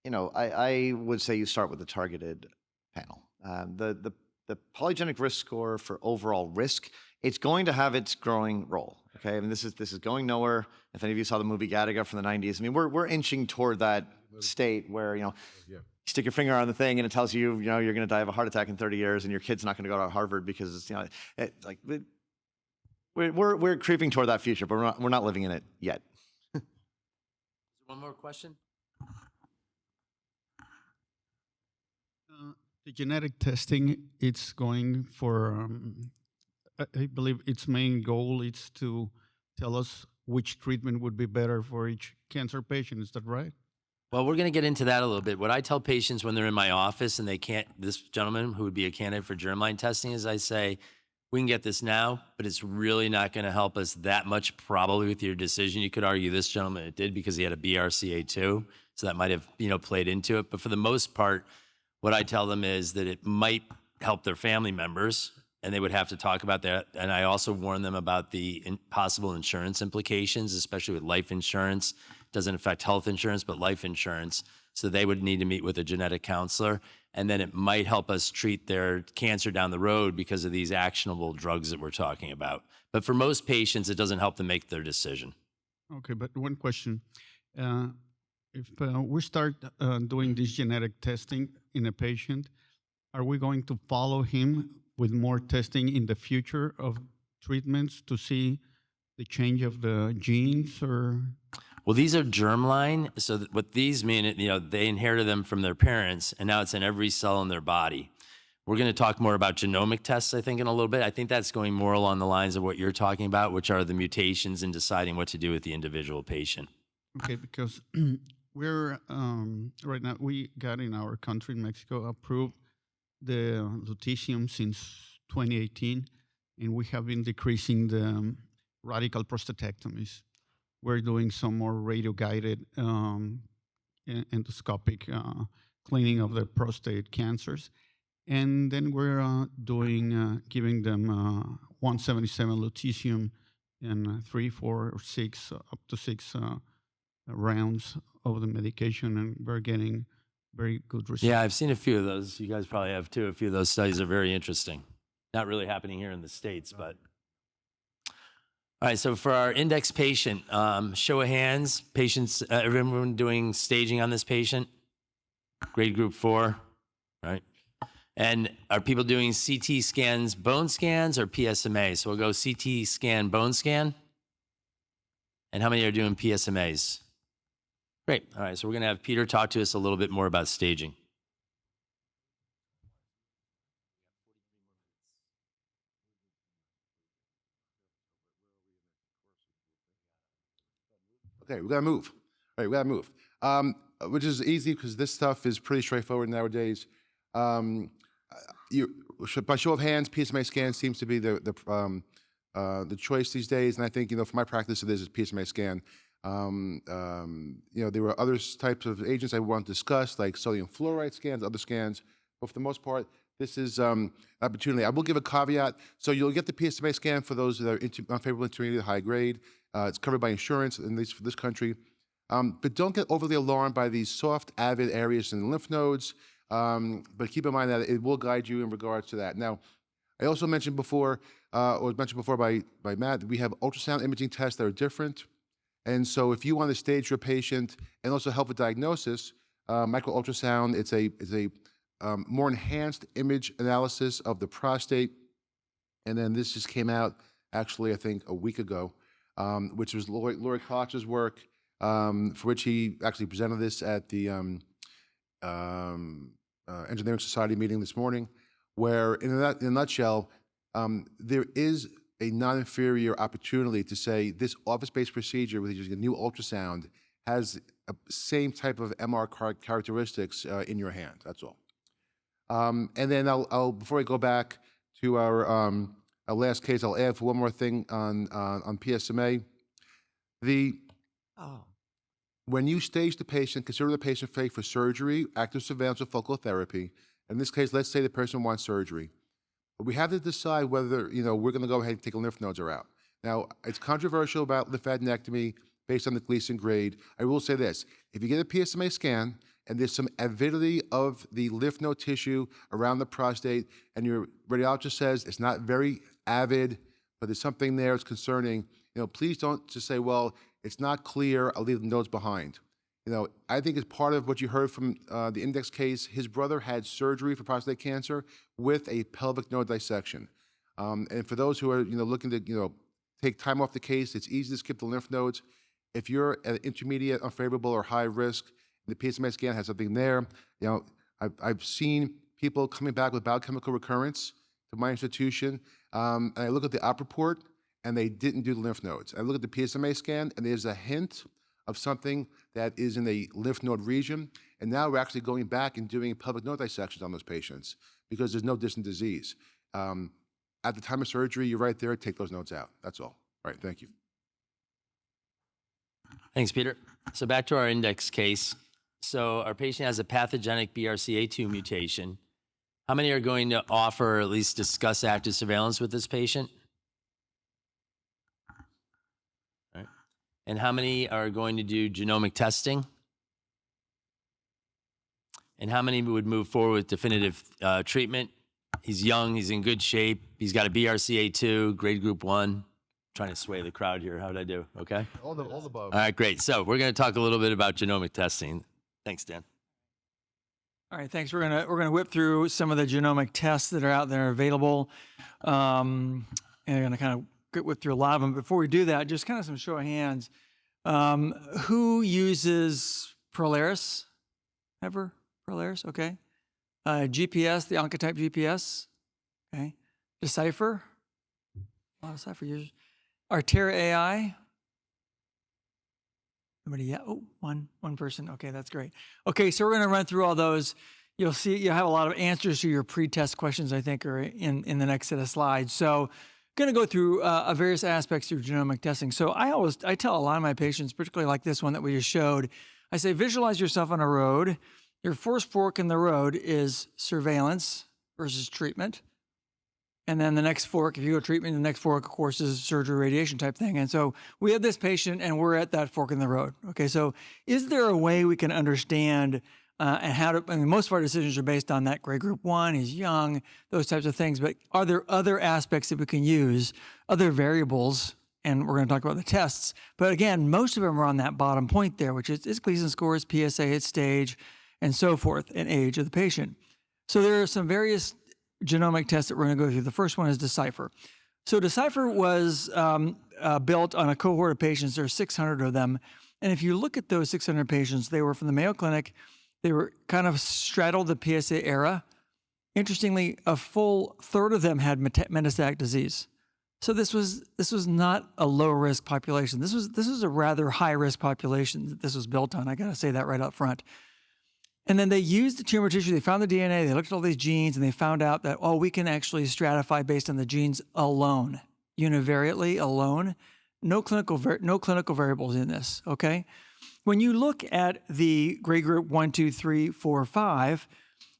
Speaker 3: I would say you start with a targeted panel. The polygenic risk score for overall risk, it's going to have its growing role. Okay, I mean, this is going nowhere. If any of you saw the movie Gattaca from the 90s, I mean, we're inching toward that state where, you stick your finger on the thing and it tells you, you're going to die of a heart attack in 30 years, and your kid's not going to go to Harvard because it's, we're creeping toward that future, but we're not living in it yet.
Speaker 1: One more question?
Speaker 9: The genetic testing, it's going for, I believe its main goal is to tell us which treatment would be better for each cancer patient. Is that right?
Speaker 1: Well, we're going to get into that a little bit. What I tell patients when they're in my office and they can't, this gentleman who would be a candidate for germline testing, is I say, we can get this now, but it's really not going to help us that much probably with your decision. You could argue this gentleman, it did because he had a BRCA2, so that might have, played into it. But for the most part, what I tell them is that it might help their family members, and they would have to talk about that. And I also warn them about the possible insurance implications, especially with life insurance. It doesn't affect health insurance, but life insurance. So they would need to meet with a genetic counselor, and then it might help us treat their cancer down the road because of these actionable drugs that we're talking about. But for most patients, it doesn't help them make their decision.
Speaker 9: Okay, but one question. If we start doing this genetic testing in a patient, are we going to follow him with more testing in the future of treatments to see the change of the genes, or?
Speaker 1: Well, these are germline. So what these mean, they inherited them from their parents, and now it's in every cell in their body. We're going to talk more about genomic tests, I think, in a little bit. I think that's going more along the lines of what you're talking about, which are the mutations and deciding what to do with the individual patient.
Speaker 9: Okay, because we're, right now, we got in our country, in Mexico, approved the lutetium since 2018, and we have been decreasing the radical prostatectomies. We're doing some more radio-guided endoscopic cleaning of the prostate cancers. And then we're giving them 177 lutetium in 3, 4, or 6, up to 6 rounds of the medication, and we're getting very good results.
Speaker 1: Yeah, I've seen a few of those. You guys probably have too. A few of those studies are very interesting. Not really happening here in the States, but. All right, so for our index patient, show of hands, patients, everyone doing staging on this patient? Grade group 4, right? And are people doing CT scans, bone scans, or PSMA? So we'll go CT scan, bone scan. And how many are doing PSMAs? Great. All right, so we're going to have Peter talk to us a little bit more about staging.
Speaker 4: Okay, we gotta move. All right, we gotta move. Which is easy because this stuff is pretty straightforward nowadays. By show of hands, PSMA scan seems to be the the choice these days. And I think, for my practice, it is a PSMA scan. There were other types of agents I want to discuss, like sodium fluoride scans, other scans. But for the most part, this is an opportunity. I will give a caveat. So you'll get the PSMA scan for those that are unfavorable, intermediate, high grade. It's covered by insurance, at least for this country. But don't get overly alarmed by these soft, avid areas in the lymph nodes. But keep in mind that it will guide you in regards to that. Now, I also mentioned before, or was mentioned before by Matt, that we have ultrasound imaging tests that are different. And so if you want to stage your patient and also help with diagnosis, micro ultrasound, it's a more enhanced image analysis of the prostate. And then this just came out, actually, I think a week ago, which was Laurie Koch's work, for which he actually presented this at the Engineering Society meeting this morning, where in a nutshell, there is a non-inferior opportunity to say this office-based procedure with using a new ultrasound has a same type of MR characteristics in your hand. That's all. And then I'll before I go back to our last case, I'll add for one more thing on PSMA. When you stage the patient, consider the patient ready for surgery, active surveillance, or focal therapy. In this case, let's say the person wants surgery. But we have to decide whether, we're going to go ahead and take lymph nodes are out. Now, it's controversial about lymphadenectomy based on the Gleason grade. I will say this. If you get a PSMA scan and there's some avidity of the lymph node tissue around the prostate and your radiologist says it's not very avid, but there's something there that's concerning, please don't just say, well, it's not clear, I'll leave the nodes behind. I think as part of what you heard from the index case, his brother had surgery for prostate cancer with a pelvic node dissection. And for those who are looking to take time off the case, it's easy to skip the lymph nodes. If you're at intermediate, unfavorable, or high risk, and the PSMA scan has something there, I've seen people coming back with biochemical recurrence to my institution, and I look at the op report, and they didn't do the lymph nodes. I look at the PSMA scan, and there's a hint of something that is in the lymph node region, and now we're actually going back and doing pelvic node dissections on those patients because there's no distant disease. At the time of surgery, you're right there, take those nodes out. That's all. All right, thank you.
Speaker 1: Thanks, Peter. So back to our index case. So our patient has a pathogenic BRCA2 mutation. How many are going to offer or at least discuss active surveillance with this patient? All right. And how many are going to do genomic testing? And how many would move forward with definitive treatment? He's young, he's in good shape, he's got a BRCA2, grade group 1. Trying to sway the crowd here. How did I do? Okay?
Speaker 4: All the above.
Speaker 1: All right, great. So we're going to talk a little bit about genomic testing. Thanks, Dan.
Speaker 2: All right, thanks. We're gonna whip through some of the genomic tests that are out there available, and I'm gonna kind of whip through a lot of them. Before we do that, just kind of some show of hands. Who uses Prolaris? Ever? Prolaris? Okay. GPS, the Oncotype GPS. Okay. Decipher. A lot of Decipher users. Artera AI. Nobody yet? Oh, one person. Okay, that's great. Okay, so we're going to run through all those. You'll see you have a lot of answers to your pre-test questions, I think, are in the next set of slides. So going to go through various aspects of genomic testing. So I tell a lot of my patients, particularly like this one that we just showed, I say, visualize yourself on a road. Your first fork in the road is surveillance versus treatment. And then the next fork, if you go treatment, the next fork, of course, is surgery, radiation type thing. And so we have this patient and we're at that fork in the road. Okay, so is there a way we can understand and how to, most of our decisions are based on that grade group 1, he's young, those types of things. But are there other aspects that we can use, other variables? And we're going to talk about the tests. But again, most of them are on that bottom point there, which is Gleason scores, PSA, its stage, and so forth, and age of the patient. So there are some various genomic tests that we're going to go through. The first one is Decipher. So Decipher was built on a cohort of patients. There are 600 of them. And if you look at those 600 patients, they were from the Mayo Clinic. They were kind of straddled the PSA era. Interestingly, a full third of them had metastatic disease. So this was not a low-risk population. This was a rather high-risk population that this was built on. I got to say that right up front. And then they used the tumor tissue, they found the DNA, they looked at all these genes, and they found out that, we can actually stratify based on the genes alone univariately alone. No clinical variables in this, okay? When you look at the grade group 1, 2, 3, 4, 5,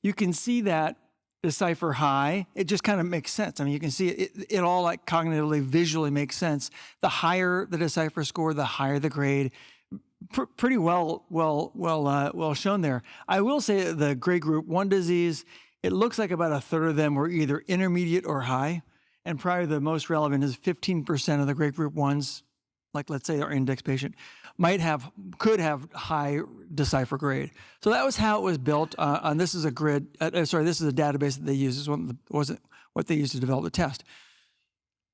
Speaker 2: you can see that Decipher high, it just kind of makes sense. I mean, you can see it all like cognitively, visually makes sense. The higher the Decipher score, the higher the grade. Pretty well shown there. I will say the grade group 1 disease, it looks like about a third of them were either intermediate or high. And probably the most relevant is 15% of the grade group 1s, like let's say our index patient, could have high Decipher grade. So that was how it was built. And this is a grid. This is a database that they use. This wasn't what they used to develop the test.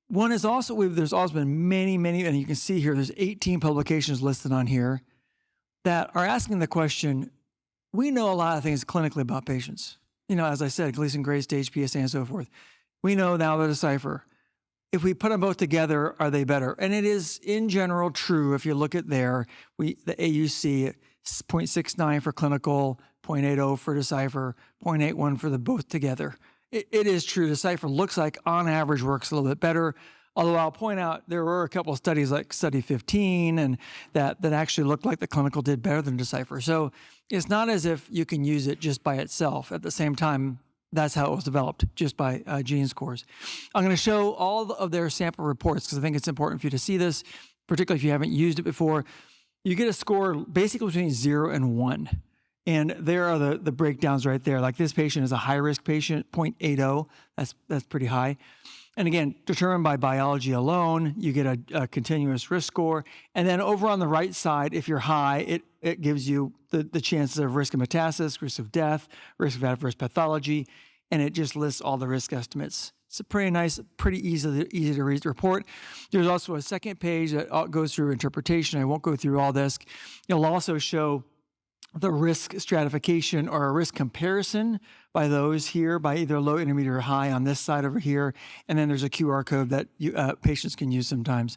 Speaker 2: One is also, there's also been many, and you can see here, there's 18 publications listed on here that are asking the question, we know a lot of things clinically about patients. As I said, Gleason grade, stage, PSA, and so forth. We know now the Decipher. If we put them both together, are they better? And it is, in general, true. If you look at there, the AUC, 0.69 for clinical, 0.80 for Decipher, 0.81 for the both together. It is true. Decipher looks like, on average, works a little bit better. Although I'll point out there were a couple of studies like study 15 and that actually looked like the clinical did better than Decipher. So it's not as if you can use it just by itself. At the same time, that's how it was developed, just by gene scores. I'm going to show all of their sample reports because I think it's important for you to see this, particularly if you haven't used it before. You get a score basically between 0 and 1. And there are the breakdowns right there. Like this patient is a high-risk patient, 0.80. That's pretty high. And again, determined by biology alone, you get a continuous risk score. And then over on the right side, if you're high, it gives you the chances of risk of metastasis, risk of death, risk of adverse pathology, and it just lists all the risk estimates. It's a pretty nice, pretty easy to read report. There's also a second page that goes through interpretation. I won't go through all this. It'll also show the risk stratification or a risk comparison by those here, by either low, intermediate, or high on this side over here. And then there's a QR code that patients can use sometimes.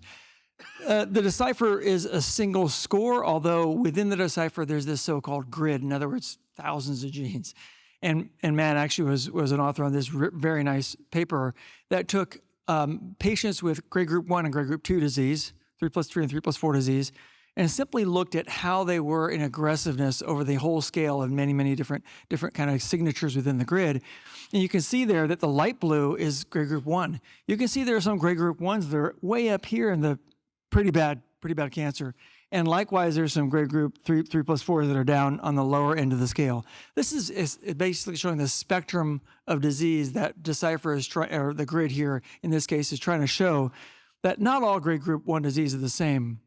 Speaker 2: The Decipher is a single score, although within the Decipher, there's this so-called grid. In other words, thousands of genes. And Matt actually was an author on this very nice paper that took patients with grade group 1 and grade group 2 disease, 3+3 and 3+4 disease, and simply looked at how they were in aggressiveness over the whole scale of many different kind of signatures within the grid. And you can see there that the light blue is grade group 1. You can see there are some grade group 1s that are way up here in the pretty bad cancer. And likewise, there's some grade group 3+4 that are down on the lower end of the scale. This is basically showing the spectrum of disease that Decipher is trying, or the grid here in this case is trying to show that not all grade group 1 disease are the same.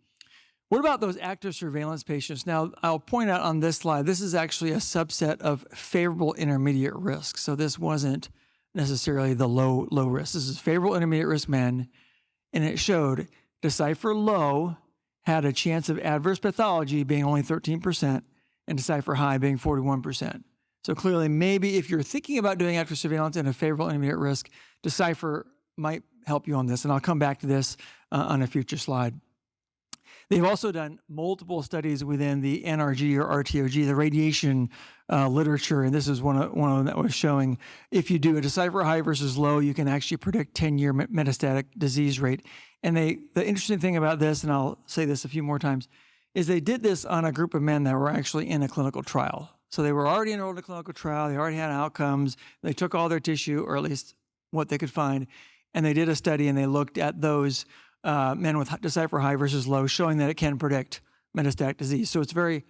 Speaker 2: What about those active surveillance patients? Now, I'll point out on this slide, this is actually a subset of favorable intermediate risk. So this wasn't necessarily the low risk. This is favorable intermediate risk men, and it showed Decipher low had a chance of adverse pathology being only 13% and Decipher high being 41%. So clearly, maybe if you're thinking about doing active surveillance in a favorable intermediate risk, Decipher might help you on this. And I'll come back to this on a future slide. They've also done multiple studies within the NRG or RTOG, the radiation literature, and this is one of them that was showing if you do a Decipher high versus low, you can actually predict 10-year metastatic disease rate. And the interesting thing about this, and I'll say this a few more times, is they did this on a group of men that were actually in a clinical trial. So they were already enrolled in a clinical trial, they already had outcomes, they took all their tissue, or at least what they could find, and they did a study and they looked at those men with Decipher high versus low, showing that it can predict metastatic disease. So it's very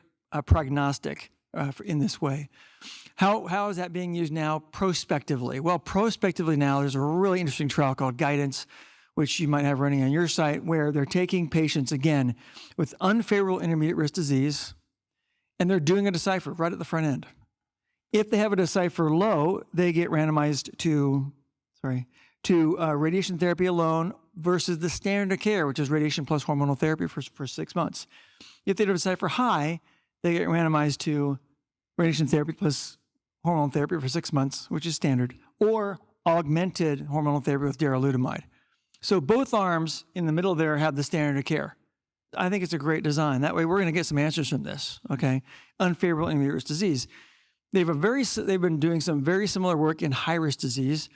Speaker 2: prognostic in this way. How is that being used now prospectively? Well, prospectively now, there's a really interesting trial called Guidance, which you might have running on your site, where they're taking patients, again, with unfavorable intermediate risk disease, and they're doing a Decipher right at the front end. If they have a Decipher low, they get randomized to radiation therapy alone versus the standard of care, which is radiation plus hormonal therapy for 6 months. If they have a Decipher high, they get randomized to radiation therapy plus hormonal therapy for 6 months, which is standard, or augmented hormonal therapy with darolutamide. So both arms in the middle there have the standard of care. I think it's a great design. That way we're going to get some answers from this, okay? Unfavorable intermediate risk disease. They've been doing some very similar work in high-risk disease.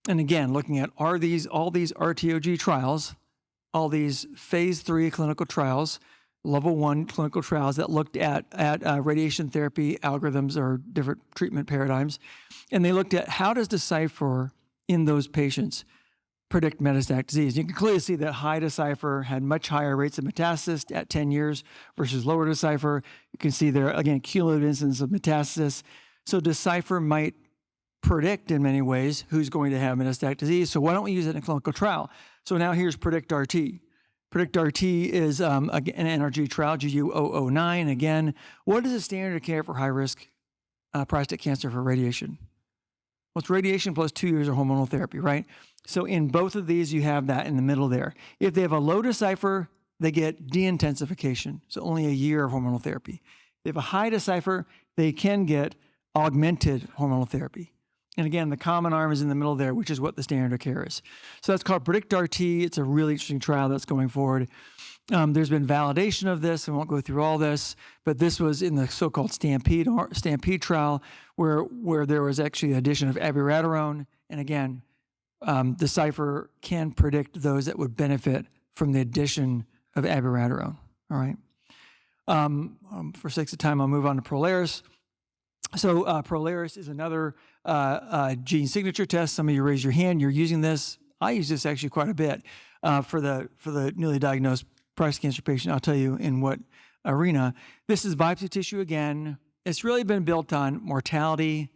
Speaker 2: And again, looking at all these RTOG trials, all these phase 3 clinical trials, level 1 clinical trials that looked at radiation therapy algorithms or different treatment paradigms. And they looked at how does Decipher in those patients predict metastatic disease. You can clearly see that high Decipher had much higher rates of metastasis at 10 years versus lower Decipher. You can see there, again, cumulative incidence of metastasis. So Decipher might predict in many ways who's going to have metastatic disease. So why don't we use it in a clinical trial? So now here's PredictRT. PredictRT is an NRG trial, GU009. Again, what is the standard of care for high-risk prostate cancer for radiation? Well, it's radiation plus 2 years of hormonal therapy, right? So in both of these, you have that in the middle there. If they have a low Decipher, they get de-intensification, so only a year of hormonal therapy. If they have a high Decipher, they can get augmented hormonal therapy. And again, the common arm is in the middle there, which is what the standard of care is. So that's called PredictRT. It's a really interesting trial that's going forward. There's been validation of this. I won't go through all this, but this was in the so-called Stampede trial, where there was actually the addition of abiraterone. And again, Decipher can predict those that would benefit from the addition of abiraterone. All right. For sake of time, I'll move on to Prolaris. So Prolaris is another gene signature test. Some of you raise your hand. You're using this. I use this actually quite a bit for the newly diagnosed prostate cancer patient. I'll tell you in what arena. This is biopsy tissue again. It's really been built on mortality,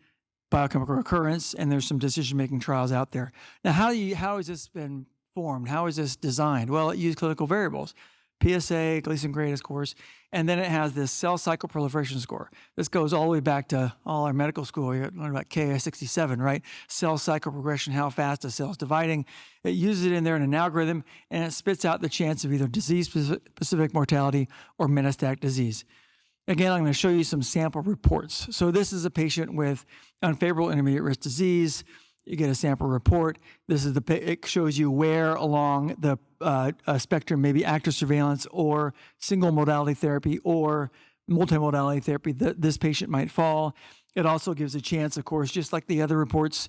Speaker 2: biochemical recurrence, and there's some decision-making trials out there. Now, how has this been formed? How is this designed? Well, it used clinical variables. PSA, Gleason grade, of course, and then it has this cell cycle proliferation score. This goes all the way back to all our medical school. You learned about Ki-67, right? Cell cycle progression, how fast a cell is dividing. It uses it in there in an algorithm, and it spits out the chance of either disease-specific mortality or metastatic disease. Again, I'm going to show you some sample reports. So this is a patient with unfavorable intermediate risk disease. You get a sample report. This is it shows you where along the spectrum, maybe active surveillance or single modality therapy or multimodality therapy, this patient might fall. It also gives a chance, of course, just like the other reports,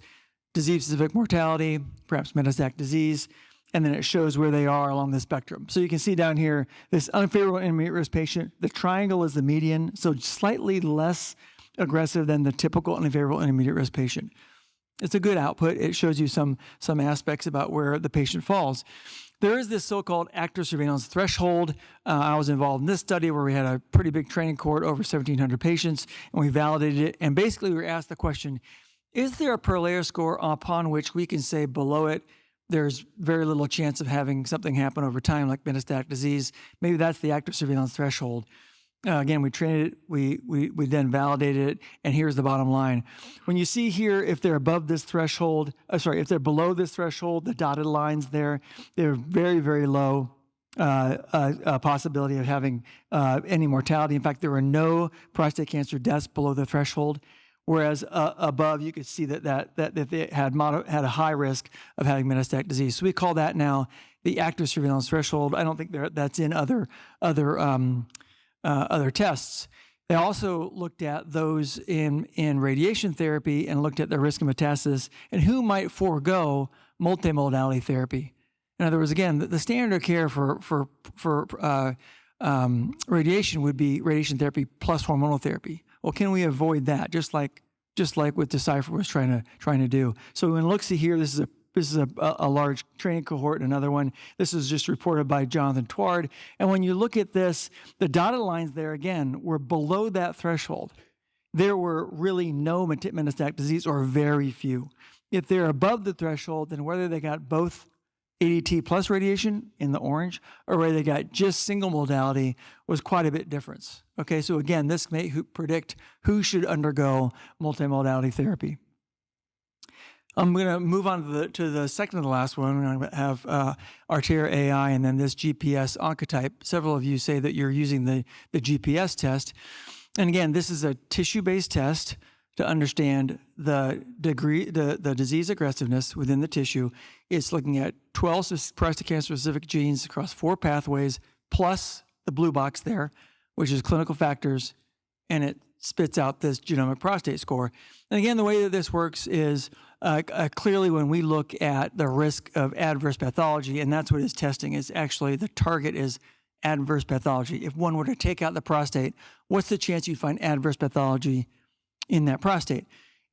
Speaker 2: disease-specific mortality, perhaps metastatic disease, and then it shows where they are along the spectrum. So you can see down here, this unfavorable intermediate risk patient, the triangle is the median, so slightly less aggressive than the typical unfavorable intermediate risk patient. It's a good output. It shows you some aspects about where the patient falls. There is this so-called active surveillance threshold. I was involved in this study where we had a pretty big training cohort, over 1,700 patients, and we validated it. And basically, we were asked the question, is there a Prolaris score upon which we can say below it, there's very little chance of having something happen over time, like metastatic disease? Maybe that's the active surveillance threshold. Again, we trained it, we then validated it, and here's the bottom line. When you see here, if they're above this threshold, if they're below this threshold, the dotted lines there, they're very, very low possibility of having any mortality. In fact, there were no prostate cancer deaths below the threshold, whereas above, you could see that they had a high risk of having metastatic disease. So we call that now the active surveillance threshold. I don't think that's in other tests. They also looked at those in radiation therapy and looked at the risk of metastasis and who might forego multimodality therapy. In other words, again, the standard of care for radiation would be radiation therapy plus hormonal therapy. Well, can we avoid that? Just like what Decipher was trying to do. So when look, see here, this is a large training cohort, another one. This is just reported by Jonathan Tward. And when you look at this, the dotted lines there, again, were below that threshold. There were really no metastatic disease or very few. If they're above the threshold, then whether they got both ADT plus radiation in the orange or whether they got just single modality was quite a bit difference. Okay, so again, this may predict who should undergo multimodality therapy. I'm going to move on to the second to the last one. I'm going to have Artera AI and then this GPS Oncotype. Several of you say that you're using the GPS test. And again, this is a tissue-based test to understand the degree, the disease aggressiveness within the tissue. It's looking at 12 prostate cancer-specific genes across 4 pathways, plus the blue box there, which is clinical factors, and it spits out this genomic prostate score. And again, the way that this works is clearly when we look at the risk of adverse pathology, and that's what it's testing, is actually the target is adverse pathology. If one were to take out the prostate, what's the chance you'd find adverse pathology in that prostate?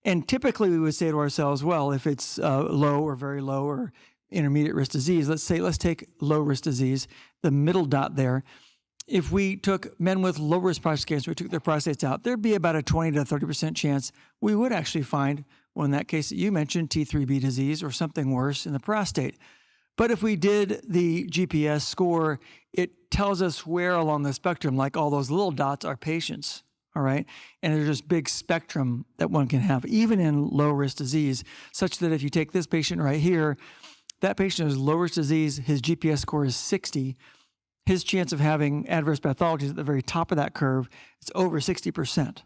Speaker 2: And typically we would say to ourselves, well, if it's low or very low or intermediate risk disease, let's take low risk disease, the middle dot there. If we took men with low risk prostate cancer, we took their prostates out, there'd be about a 20 to 30% chance we would actually find, well, in that case that you mentioned, T3B disease or something worse in the prostate. But if we did the GPS score, it tells us where along the spectrum, like all those little dots are patients, all right? And there's this big spectrum that one can have, even in low-risk disease, such that if you take this patient right here, that patient has low-risk disease, his GPS score is 60, his chance of having adverse pathology is at the very top of that curve. It's over 60%.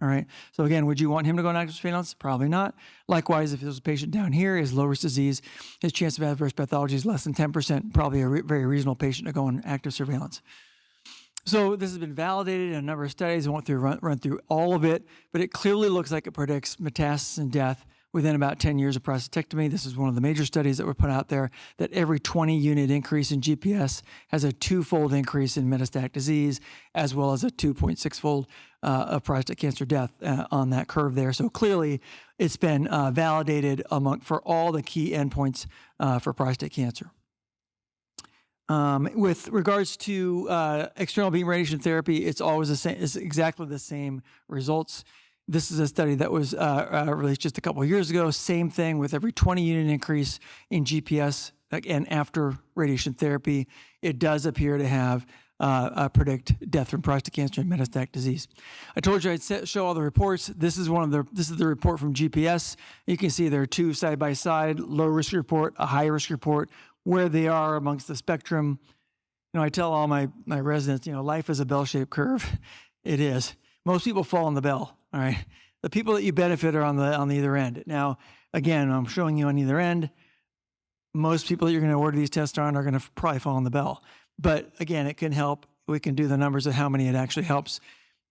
Speaker 2: All right. So again, would you want him to go on active surveillance? Probably not. Likewise, if there's a patient down here, his low risk disease, his chance of adverse pathology is less than 10%, probably a very reasonable patient to go on active surveillance. So this has been validated in a number of studies. I won't run through all of it, but it clearly looks like it predicts metastasis and death within about 10 years of prostatectomy. This is one of the major studies that were put out there, that every 20 unit increase in GPS has a 2-fold increase in metastatic disease, as well as a 2.6-fold of prostate cancer death on that curve there. So clearly it's been validated for all the key endpoints for prostate cancer. With regards to external beam radiation therapy, it's always the same. It's exactly the same results. This is a study that was released just a couple of years ago. Same thing with every 20 unit increase in GPS, again, after radiation therapy, it does appear to have predict death from prostate cancer and metastatic disease. I told you I'd show all the reports. This is the report from GPS. You can see there are two side by side, low risk report, a high risk report, where they are amongst the spectrum. I tell all my residents, life is a bell-shaped curve. It is. Most people fall on the bell. All right. The people that you benefit are on the either end. Now, again, I'm showing you on either end. Most people that you're going to order these tests on are going to probably fall on the bell. But again, it can help. We can do the numbers of how many it actually helps.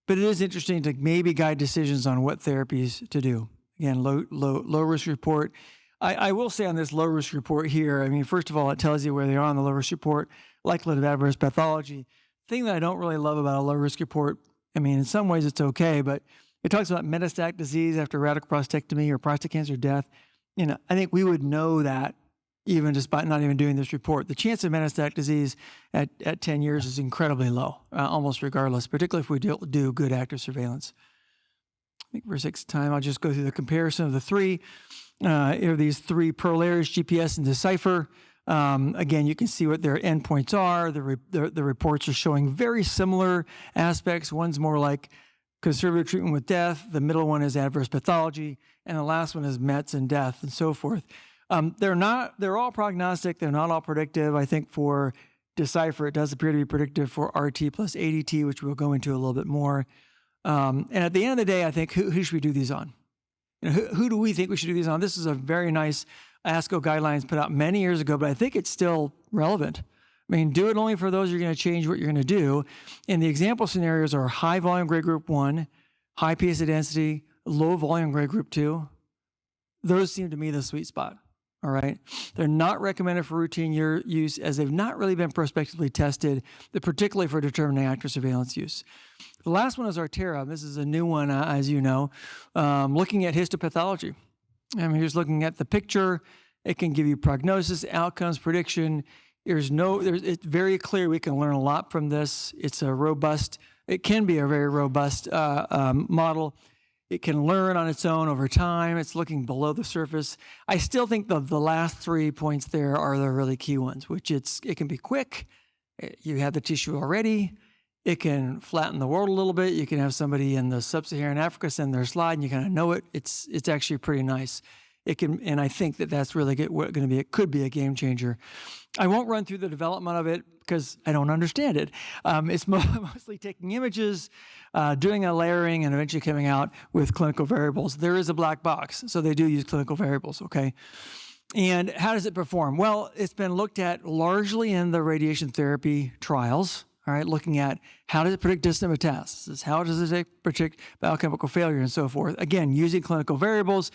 Speaker 2: But it is interesting to maybe guide decisions on what therapies to do. Again, low risk report. I will say on this low risk report here, first of all, it tells you where they are on the low risk report, likelihood of adverse pathology. Thing that I don't really love about a low risk report, in some ways it's okay, but it talks about metastatic disease after radical prostatectomy or prostate cancer death. I think we would know that even just by not even doing this report. The chance of metastatic disease at 10 years is incredibly low, almost regardless, particularly if we do good active surveillance. I think for sake of time, I'll just go through the comparison of the three. Here are these three Pearl areas, GPS and Decipher. Again, you can see what their endpoints are. The reports are showing very similar aspects. One's more like conservative treatment with death. The middle one is adverse pathology. And the last one is mets and death and so forth. They're all prognostic. They're not all predictive. I think for Decipher, it does appear to be predictive for RT plus ADT, which we'll go into a little bit more. And at the end of the day, I think who should we do these on? Who do we think we should do these on? This is a very nice ASCO guidelines put out many years ago, but I think it's still relevant. Do it only for those you're going to change what you're going to do. And the example scenarios are high volume grade group 1, high PSA density, low volume grade group 2. Those seem to me the sweet spot. All right. They're not recommended for routine use as they've not really been prospectively tested, particularly for determining active surveillance use. The last one is Artera. This is a new one, as you know, looking at histopathology. Here's looking at the picture. It can give you prognosis, outcomes, prediction. It's very clear we can learn a lot from this. It can be a very robust model. It can learn on its own over time. It's looking below the surface. I still think the last 3 points there are the really key ones, which it can be quick. You have the tissue already. It can flatten the world a little bit. You can have somebody in the sub-Saharan Africa send their slide and you kind of know it. It's actually pretty nice. And I think that's really it could be a game changer. I won't run through the development of it because I don't understand it. It's mostly taking images, doing a layering, and eventually coming out with clinical variables. There is a black box, so they do use clinical variables, okay? And how does it perform? Well, it's been looked at largely in the radiation therapy trials, all right, looking at how does it predict distant metastasis, how does it predict biochemical failure, and so forth. Again, using clinical variables.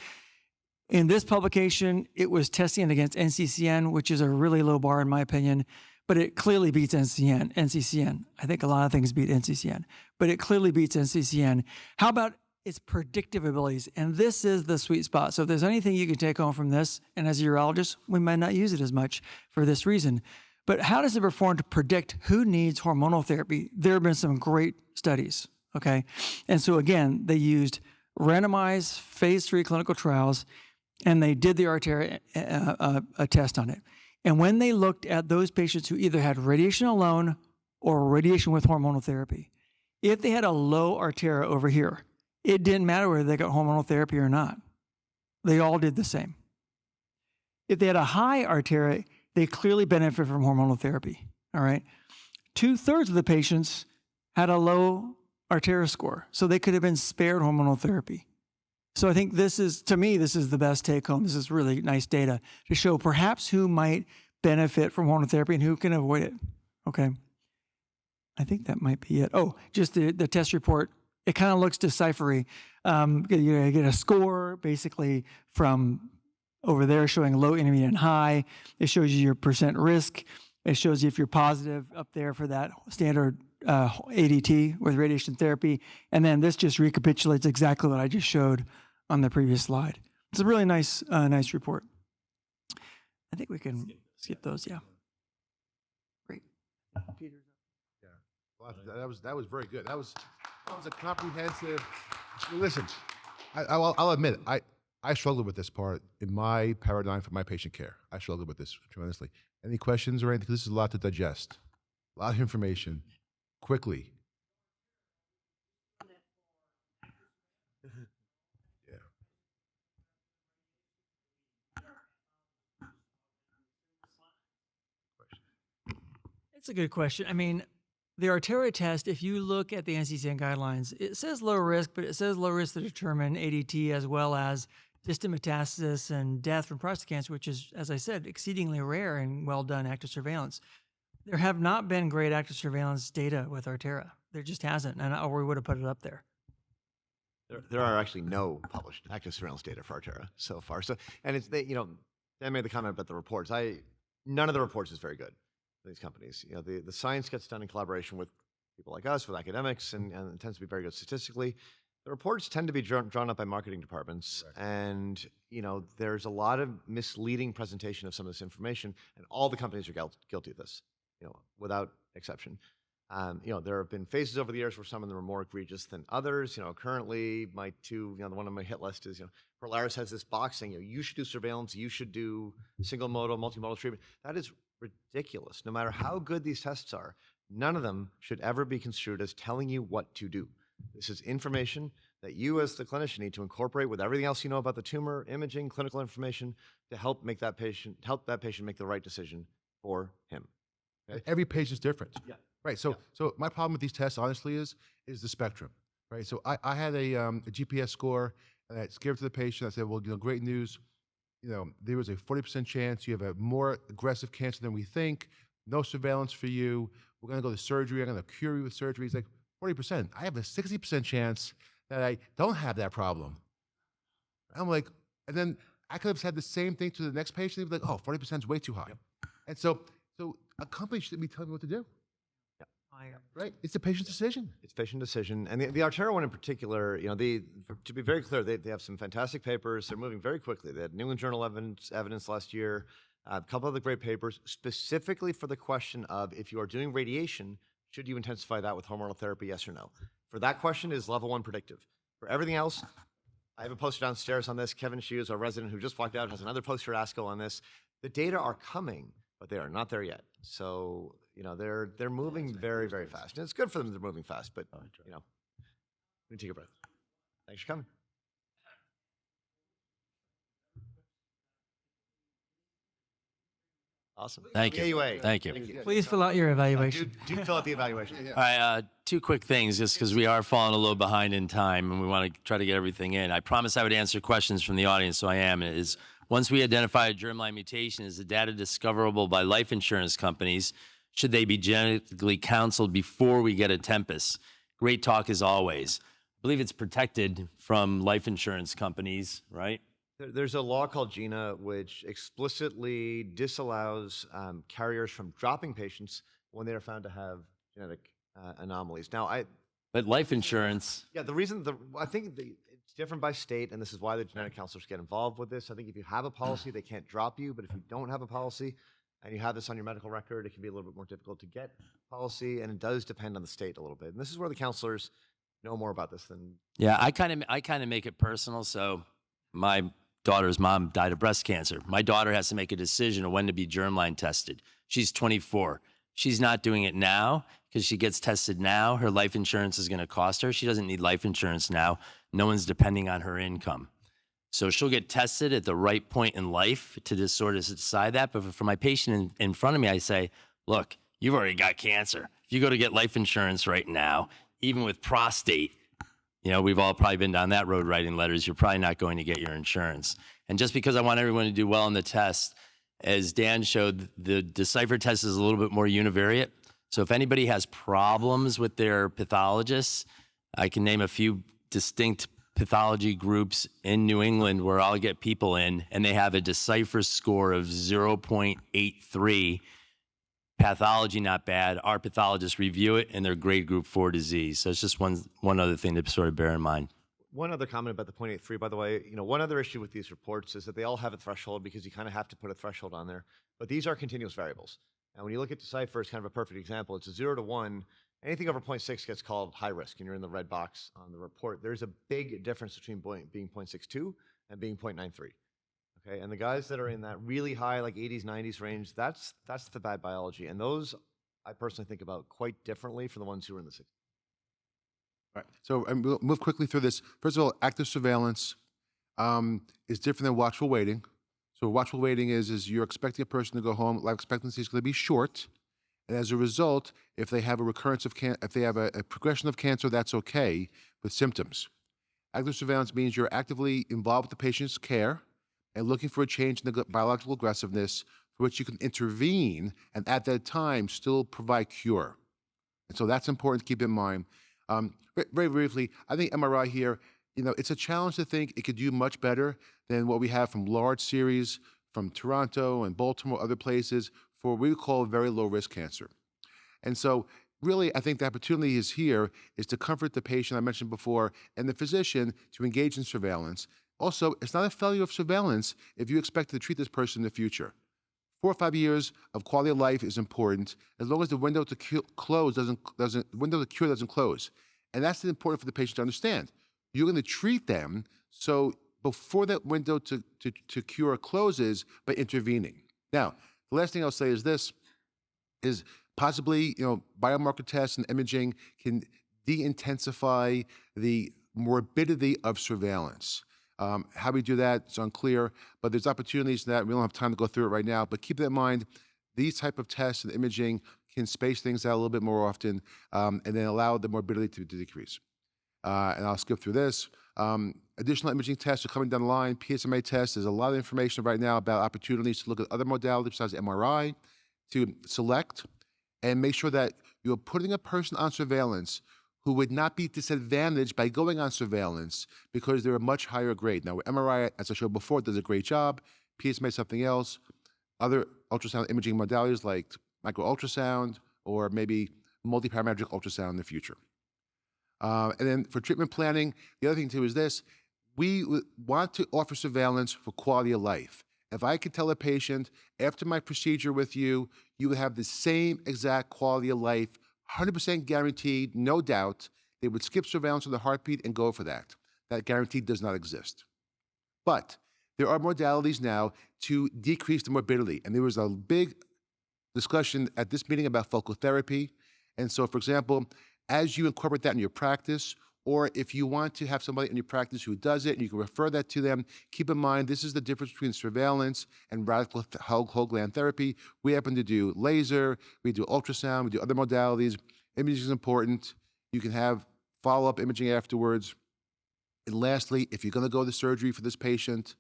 Speaker 2: In this publication, it was testing it against NCCN, which is a really low bar in my opinion, but it clearly beats NCCN. I think a lot of things beat NCCN, but it clearly beats NCCN. How about its predictive abilities? And this is the sweet spot. So if there's anything you can take home from this, and as a urologist, we might not use it as much for this reason, but how does it perform to predict who needs hormonal therapy? There have been some great studies, okay? And so again, they used randomized phase 3 clinical trials, and they did the Artera test on it. And when they looked at those patients who either had radiation alone or radiation with hormonal therapy, if they had a low Artera over here, it didn't matter whether they got hormonal therapy or not. They all did the same. If they had a high Artera, they clearly benefit from hormonal therapy, all right? 2/3 of the patients had a low Artera score, so they could have been spared hormonal therapy. So I think this is, to me, this is the best take home. This is really nice data to show perhaps who might benefit from hormonal therapy and who can avoid it, okay? I think that might be it. Oh, just the test report. It kind of looks deciphery. You get a score basically from over there showing low, intermediate, and high. It shows you your percent risk. It shows you if you're positive up there for that standard ADT with radiation therapy. And then this just recapitulates exactly what I just showed on the previous slide. It's a really nice, nice report. I think we can skip those, yeah. Great. Peter's up.
Speaker 4: Yeah, well, that was very good. That was a comprehensive. Listen, I'll admit I struggled with this part in my paradigm for my patient care. I struggled with this tremendously. Any questions or anything? This is a lot to digest, a lot of information, quickly. Yeah.
Speaker 2: It's a good question. I mean, the Artera test, if you look at the NCCN guidelines, it says low risk, but it says low risk to determine ADT as well as distant metastasis and death from prostate cancer, which is, as I said, exceedingly rare in well-done active surveillance. There have not been great active surveillance data with Artera. There just hasn't, or we would have put it up there.
Speaker 3: There are actually no published active surveillance data for Artera so far. So, and it's Dan made the comment about the reports. None of the reports is very good for these companies. The science gets done in collaboration with people like us, with academics, and it tends to be very good statistically. The reports tend to be drawn up by marketing departments, right. And there's a lot of misleading presentation of some of this information, and all the companies are guilty of this, without exception. There have been phases over the years where some of them are more egregious than others. Currently, the one on my hit list is, Polaris has this box saying, you should do surveillance, you should do single modal, multimodal treatment. That is ridiculous. No matter how good these tests are, none of them should ever be construed as telling you what to do. This is information that you as the clinician need to incorporate with everything else you know about the tumor, imaging, clinical information to help that patient make the right decision for him.
Speaker 4: Okay? Every patient's different.
Speaker 3: Yeah.
Speaker 4: Right. So my problem with these tests, honestly, is the spectrum. Right. So I had a GPS score, and I gave it to the patient. I said, well, great news. There was a 40% chance you have a more aggressive cancer than we think. No surveillance for you. We're going to go to surgery. I'm going to cure you with surgery. He's like, 40%. I have a 60% chance that I don't have that problem. I'm like, and then I could have said the same thing to the next patient. They'd be like, oh, 40% is way too high. Yep. And so a company shouldn't be telling me what to do. Right? It's a patient's decision.
Speaker 3: It's patient decision. And the Artera one in particular, to be very clear, they have some fantastic papers. They're moving very quickly. They had New England Journal evidence last year, a couple of the great papers, specifically for the question of if you are doing radiation, should you intensify that with hormonal therapy, yes or no? For that question, it is level 1 predictive. For everything else, I have a poster downstairs on this. Kevin Hughes, our resident who just walked out, has another poster at ASCO on this. The data are coming, but they are not there yet. So, they're moving very, very fast. And it's good for them that they're moving fast, but, let me take a breath. Thanks for coming. Awesome.
Speaker 1: Thank you.
Speaker 3: AUA.
Speaker 1: Thank you.
Speaker 2: Please fill out your evaluation.
Speaker 3: Do fill out the evaluation.
Speaker 1: All right, 2 quick things, just because we are falling a little behind in time, and we want to try to get everything in. I promised I would answer questions from the audience, so I am. It is, once we identify a germline mutation, is the data discoverable by life insurance companies? Should they be genetically counseled before we get a Tempus? Great talk as always. I believe it's protected from life insurance companies, right?
Speaker 3: There's a law called GINA which explicitly disallows carriers from dropping patients when they are found to have genetic anomalies. Now,
Speaker 1: But life insurance,
Speaker 3: yeah, I think it's different by state, and this is why the genetic counselors get involved with this. I think if you have a policy, they can't drop you, but if you don't have a policy and you have this on your medical record, it can be a little bit more difficult to get policy, and it does depend on the state a little bit. And this is where the counselors know more about this than.
Speaker 1: yeah, I kind of make it personal. So my daughter's mom died of breast cancer. My daughter has to make a decision of when to be germline tested. She's 24. She's not doing it now because she gets tested now. Her life insurance is going to cost her. She doesn't need life insurance now. No one's depending on her income. So she'll get tested at the right point in life to just sort of decide that. But for my patient in front of me, I say, look, you've already got cancer. If you go to get life insurance right now, even with prostate, you know, we've all probably been down that road writing letters. You're probably not going to get your insurance. And just because I want everyone to do well on the test, as Dan showed, the Decipher test is a little bit more univariate. So if anybody has problems with their pathologists, I can name a few distinct pathology groups in New England where I'll get people in and they have a Decipher score of 0.83. Pathology, not bad. Our pathologists review it and they're grade group 4 disease. So it's just one other thing to sort of bear in mind.
Speaker 3: One other comment about the 0.83, by the way, one other issue with these reports is that they all have a threshold because you kind of have to put a threshold on there. But these are continuous variables. And when you look at Decipher, it's kind of a perfect example. It's a 0 to 1. Anything over 0.6 gets called high risk, and you're in the red box on the report. There's a big difference between being 0.62 and being 0.93. Okay, and the guys that are in that really high, like 80s, 90s range, that's the bad biology. And those, I personally think about quite differently from the ones who are in the 60s.
Speaker 4: All right. So we'll move quickly through this. First of all, active surveillance is different than watchful waiting. So watchful waiting is you're expecting a person to go home. Life expectancy is going to be short, and as a result, if they have a recurrence of if they have a progression of cancer, that's okay with symptoms. Active surveillance means you're actively involved with the patient's care and looking for a change in the biological aggressiveness for which you can intervene and at that time still provide cure. And so that's important to keep in mind. Very briefly, I think MRI here, it's a challenge to think it could do much better than what we have from large series from Toronto and Baltimore, other places, for what we call very low-risk cancer. And so really, I think the opportunity is here is to comfort the patient I mentioned before and the physician to engage in surveillance. Also, it's not a failure of surveillance if you expect to treat this person in the future. 4 or 5 years of quality of life is important as long as the window to cure doesn't close. And that's important for the patient to understand. You're going to treat them so before that window to cure closes by intervening. Now, the last thing I'll say is this, is possibly, biomarker tests and imaging can de-intensify the morbidity of surveillance. How we do that is unclear, but there's opportunities that we don't have time to go through it right now, but keep that in mind. These type of tests and imaging can space things out a little bit more often and then allow the morbidity to decrease. And I'll skip through this. Additional imaging tests are coming down the line. PSMA tests, there's a lot of information right now about opportunities to look at other modalities besides MRI, to select and make sure that you're putting a person on surveillance who would not be disadvantaged by going on surveillance because they're a much higher grade. Now, MRI, as I showed before, does a great job. PSMA is something else. Other ultrasound imaging modalities like micro-ultrasound or maybe multi-parametric ultrasound in the future. And then for treatment planning, the other thing too is this. We want to offer surveillance for quality of life. If I could tell a patient, after my procedure with you, you would have the same exact quality of life, 100% guaranteed, no doubt, they would skip surveillance of the heartbeat and go for that. That guarantee does not exist. But there are modalities now to decrease the morbidity. And there was a big discussion at this meeting about focal therapy. And so, for example, as you incorporate that in your practice, or if you want to have somebody in your practice who does it and you can refer that to them, keep in mind this is the difference between surveillance and radical whole gland therapy. We happen to do laser, we do ultrasound, we do other modalities. Imaging is important. You can have follow-up imaging afterwards. And lastly, if you're going to go to surgery for this patient,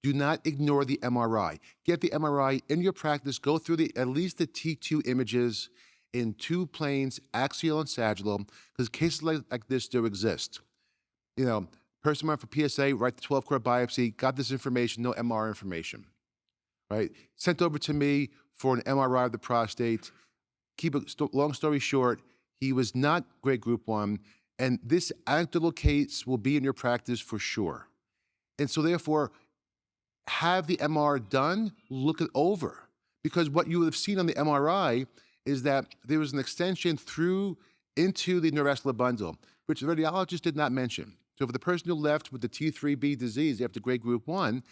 Speaker 4: Do not ignore the MRI. Get the MRI in your practice. Go through at least the T2 images in 2 planes, axial and sagittal, because cases like this do exist. You know, person went for PSA, right the 12-core biopsy, got this information, no MR information, right? Sent over to me for an MRI of the prostate. Keep a long story short, he was not grade group 1, and this anecdotal case will be in your practice for sure. And so therefore, have the MR done, look it over. Because what you would have seen on the MRI is that there was an extension through into the neurovascular bundle, which the radiologist did not mention. So for the person who left with the T3B disease after grade group 1,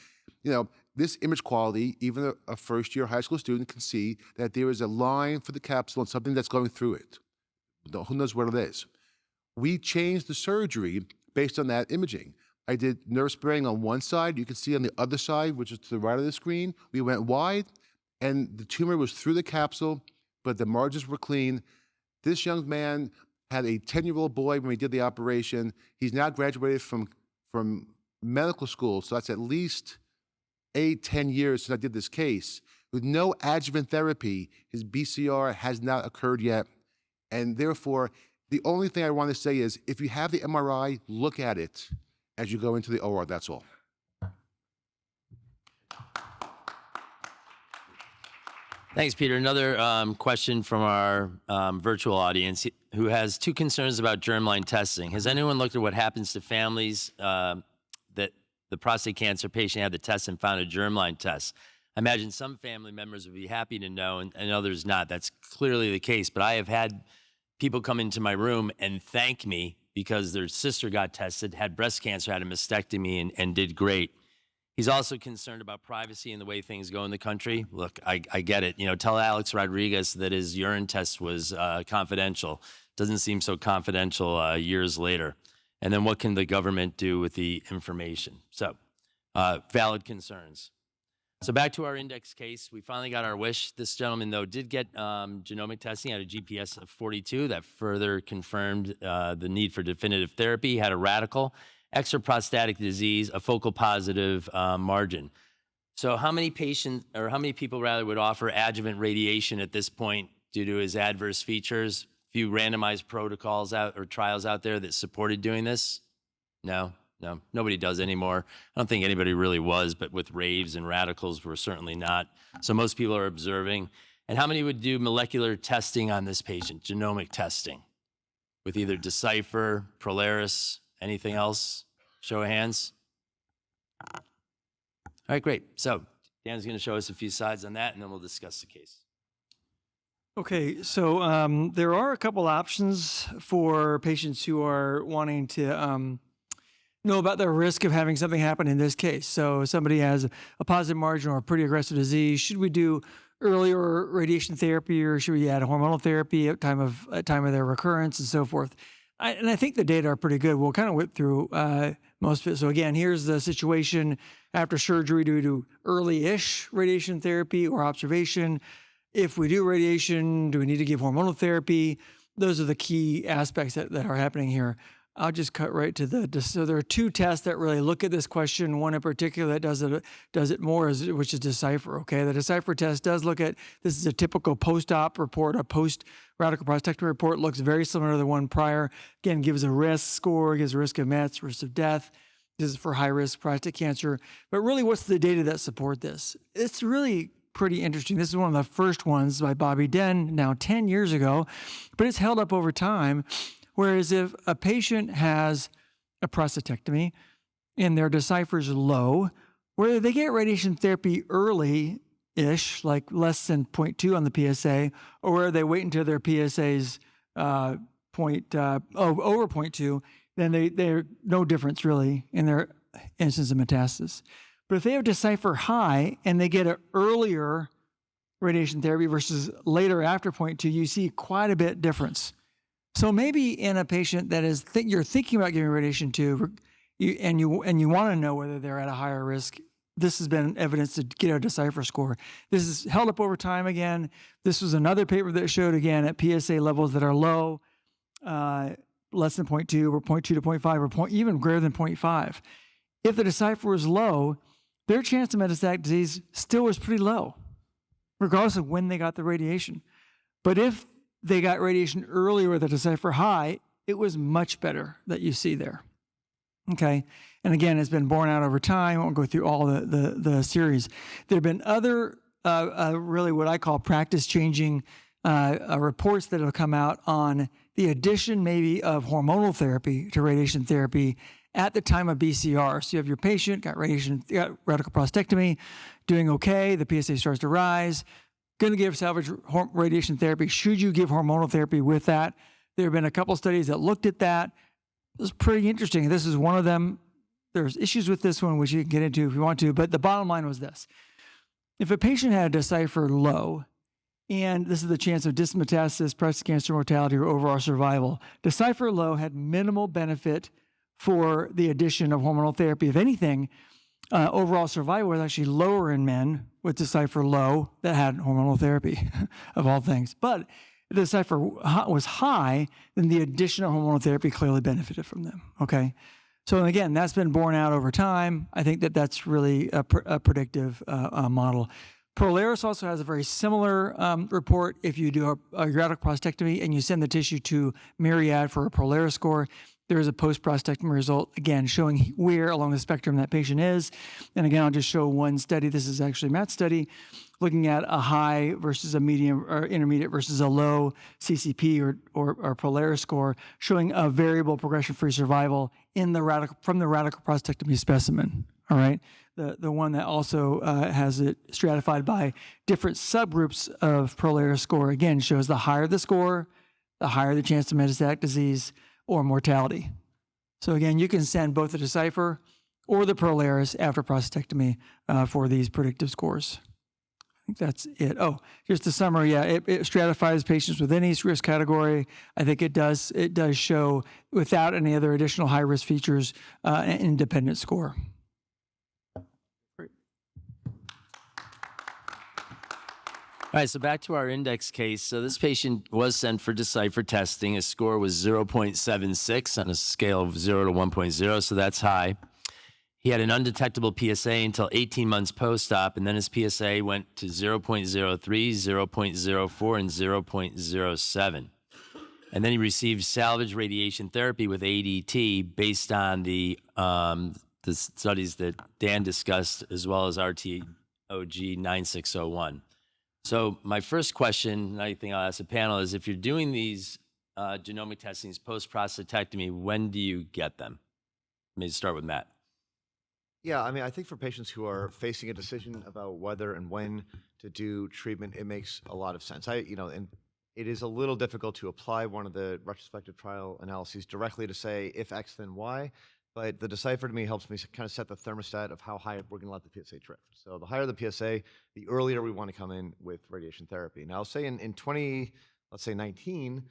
Speaker 4: you know, this image quality, even a first-year high school student can see that there is a line for the capsule and something that's going through it. Who knows what it is? We changed the surgery based on that imaging. I did nerve sparing on one side. You can see on the other side, which is to the right of the screen, we went wide, and the tumor was through the capsule, but the margins were clean. This young man had a 10-year-old boy when we did the operation. He's now graduated from medical school, so that's at least 8-10 years since I did this case. With no adjuvant therapy, his BCR has not occurred yet, and therefore, the only thing I want to say is, if you have the MRI, look at it as you go into the OR, that's all.
Speaker 1: Thanks, Peter. Another question from our virtual audience who has 2 concerns about germline testing. Has anyone looked at what happens to families that the prostate cancer patient had the test and found a germline test? I imagine some family members would be happy to know and others not. That's clearly the case, but I have had people come into my room and thank me because their sister got tested, had breast cancer, had a mastectomy, and did great. He's also concerned about privacy and the way things go in the country. Look, I get it. You know, tell Alex Rodriguez that his urine test was confidential. Doesn't seem so confidential years later. And then what can the government do with the information? So, valid concerns. So back to our index case. We finally got our wish. This gentleman, though, did get genomic testing at a GPS of 42. That further confirmed the need for definitive therapy. He had a radical extraprostatic disease, a focal positive margin. So how many patients, or how many people rather, would offer adjuvant radiation at this point due to his adverse features? A few randomized protocols out or trials out there that supported doing this? No, nobody does anymore. I don't think anybody really was, but with raves and radicals, we're certainly not. So most people are observing. And how many would do molecular testing on this patient, genomic testing, with either Decipher, Prolaris, anything else? Show of hands. All right, great. So Dan's going to show us a few slides on that, and then we'll discuss the case.
Speaker 2: Okay, so there are a couple options for patients who are wanting to know about the risk of having something happen in this case. So somebody has a positive margin or a pretty aggressive disease. Should we do earlier radiation therapy, or should we add hormonal therapy at time of their recurrence and so forth? I think the data are pretty good. We'll kind of whip through most of it. So again, here's the situation after surgery. Do we do early-ish radiation therapy or observation? If we do radiation, do we need to give hormonal therapy? Those are the key aspects that are happening here. I'll just cut right to so there are 2 tests that really look at this question. One in particular that does it more, which is Decipher. Okay, the Decipher test does look at, this is a typical post-op report, a post-radical prostatectomy report, looks very similar to the one prior. Again, gives a risk score, gives a risk of METs, risk of death. This is for high-risk prostate cancer. But really, what's the data that support this? It's really pretty interesting. This is one of the first ones by Bobby Den, now 10 years ago, but it's held up over time. Whereas if a patient has a prostatectomy and their Decipher's low, whether they get radiation therapy early-ish, like less than 0.2 on the PSA, or whether they wait until their PSA's over 0.2, then they're no difference really in their instance of metastasis. But if they have Decipher high and they get an earlier radiation therapy versus later after 0.2, you see quite a bit difference. So maybe in a patient that is you're thinking about giving radiation to, and you want to know whether they're at a higher risk, this has been evidence to get a Decipher score. This is held up over time again. This was another paper that showed again at PSA levels that are low, less than 0.2 or 0.2 to 0.5 or even greater than 0.5. If the Decipher is low, their chance of metastatic disease still was pretty low, regardless of when they got the radiation. But if they got radiation earlier with a Decipher high, it was much better that you see there. Okay. And again, it's been borne out over time. I won't go through all the series. There have been other, really what I call practice-changing reports that have come out on the addition maybe of hormonal therapy to radiation therapy at the time of BCR. So you have your patient, got radical prostatectomy, doing okay, the PSA starts to rise, going to give salvage radiation therapy. Should you give hormonal therapy with that? There have been a couple studies that looked at that. It was pretty interesting. This is one of them. There's issues with this one, which you can get into if you want to, but the bottom line was this. If a patient had a Decipher low, and this is the chance of distant metastasis, prostate cancer mortality, or overall survival, Decipher low had minimal benefit for the addition of hormonal therapy. If anything, overall survival was actually lower in men with Decipher low that had hormonal therapy, of all things. But if the Decipher was high, then the addition of hormonal therapy clearly benefited from them, okay? So again, that's been borne out over time. I think that that's really a predictive model. Prolaris also has a very similar report. If you do a uritic prostatectomy and you send the tissue to Myriad for a Prolaris score, there is a post-prostatectomy result, again, showing where along the spectrum that patient is. And again, I'll just show one study. This is actually Matt's study, looking at a high versus a medium or intermediate versus a low CCP or Prolaris score, showing a variable progression-free survival in from the radical prostatectomy specimen, all right? The one that also has it stratified by different subgroups of Prolaris score, again, shows the higher the score, the higher the chance of metastatic disease or mortality. So again, you can send both the Decipher or the Prolaris after prostatectomy for these predictive scores. I think that's it. Oh, here's the summary. Yeah, it stratifies patients within each risk category. I think it does show, without any other additional high-risk features, an independent score.
Speaker 1: All right, so back to our index case. So this patient was sent for Decipher testing. His score was 0.76 on a scale of 0 to 1.0, so that's high. He had an undetectable PSA until 18 months post-op, and then his PSA went to 0.03, 0.04, and 0.07. And then he received salvage radiation therapy with ADT based on the studies that Dan discussed, as well as RTOG 9601. So my first question, and I think I'll ask the panel, is if you're doing these genomic testings post-prostatectomy, when do you get them? Let me start with Matt.
Speaker 3: Yeah, I mean, I think for patients who are facing a decision about whether and when to do treatment, it makes a lot of sense. And it is a little difficult to apply one of the retrospective trial analyses directly to say if X, then Y. But the Decipher to me helps me kind of set the thermostat of how high we're going to let the PSA drift. So the higher the PSA, the earlier we want to come in with radiation therapy. Now, say in 19,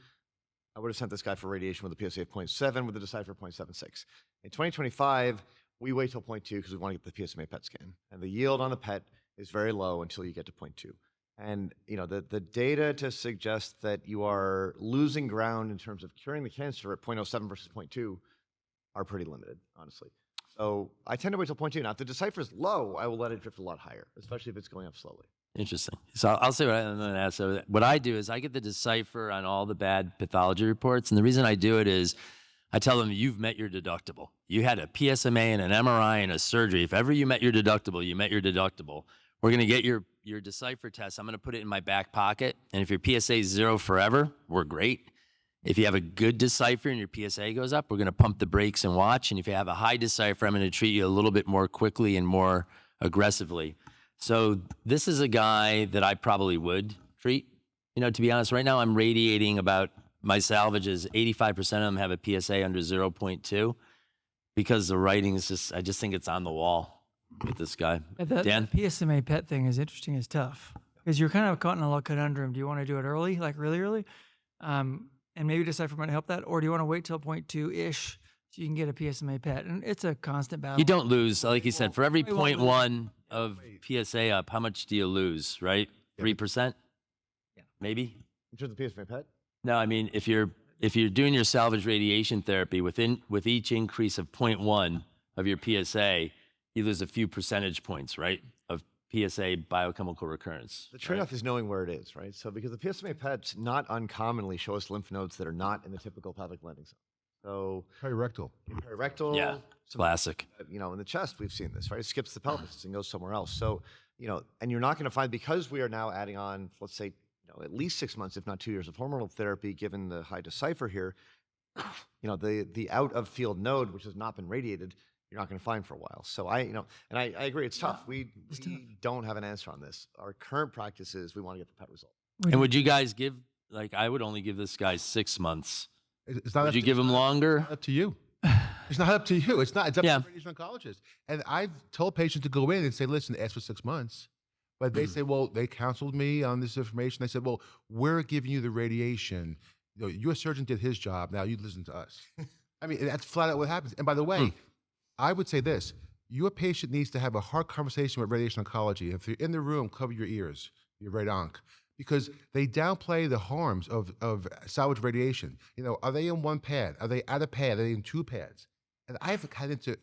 Speaker 3: I would have sent this guy for radiation with a PSA of 0.7 with the Decipher 0.76. In 2025, we wait till 0.2 because we want to get the PSMA PET scan. And the yield on the PET is very low until you get to 0.2. And the data to suggest that you are losing ground in terms of curing the cancer at 0.07 versus 0.2 are pretty limited, honestly. So I tend to wait till 0.2. Now, if the Decipher is low, I will let it drift a lot higher, especially if it's going up slowly.
Speaker 1: Interesting. So I'll say what I do is I get the Decipher on all the bad pathology reports. And the reason I do it is I tell them, you've met your deductible. You had a PSMA and an MRI and a surgery. If ever you met your deductible, you met your deductible. We're going to get your Decipher test. I'm going to put it in my back pocket. And if your PSA is 0 forever, we're great. If you have a good Decipher and your PSA goes up, we're going to pump the brakes and watch. And if you have a high Decipher, I'm going to treat you a little bit more quickly and more aggressively. So this is a guy that I probably would treat. To be honest, right now I'm radiating about my salvages. 85% of them have a PSA under 0.2 because the writing is I just think it's on the wall with this guy. Dan?
Speaker 2: The PSMA PET thing is interesting. It's tough because you're kind of caught in a little conundrum. Do you want to do it early, like really early? And maybe Decipher might help that, or do you want to wait till 0.2-ish so you can get a PSMA PET? And it's a constant battle.
Speaker 1: You don't lose, like you said, for every 0.1 of PSA up, how much do you lose, right? 3%?
Speaker 2: Yeah.
Speaker 1: Maybe?
Speaker 3: In terms of PSMA PET?
Speaker 1: No, I mean, if you're doing your salvage radiation therapy with each increase of 0.1 of your PSA, you lose a few percentage points, right, of PSA biochemical recurrence.
Speaker 3: The trade-off is knowing where it is, right? So because the PSMA PETs not uncommonly show us lymph nodes that are not in the typical pelvic landing zone. So
Speaker 4: Perirectal.
Speaker 3: perirectal,
Speaker 1: Yeah, classic.
Speaker 3: in the chest, we've seen this, right? It skips the pelvis and goes somewhere else. So, and you're not going to find, because we are now adding on, let's say, at least 6 months, if not 2 years of hormonal therapy, given the high decipher here, the out of field node, which has not been radiated, you're not going to find for a while. So I agree, it's tough. We don't have an answer on this. Our current practice is we want to get the PET result.
Speaker 1: And would you guys give, I would only give this guy 6 months.
Speaker 4: It's not
Speaker 1: Would you give him longer?
Speaker 4: up to you. It's not up to you. It's up
Speaker 1: Yeah.
Speaker 4: to the radiation oncologist. And I've told patients to go in and say, listen, ask for 6 months. But they say, well, they counseled me on this information. They said, well, we're giving you the radiation. Your surgeon did his job. Now you listen to us. I mean, that's flat out what happens. And by the way, I would say this. Your patient needs to have a hard conversation with radiation oncology. If you're in the room, cover your ears, your rad onc, because they downplay the harms of salvage radiation. Are they in one pad? Are they out of pad? Are they in 2 pads? And I've had into,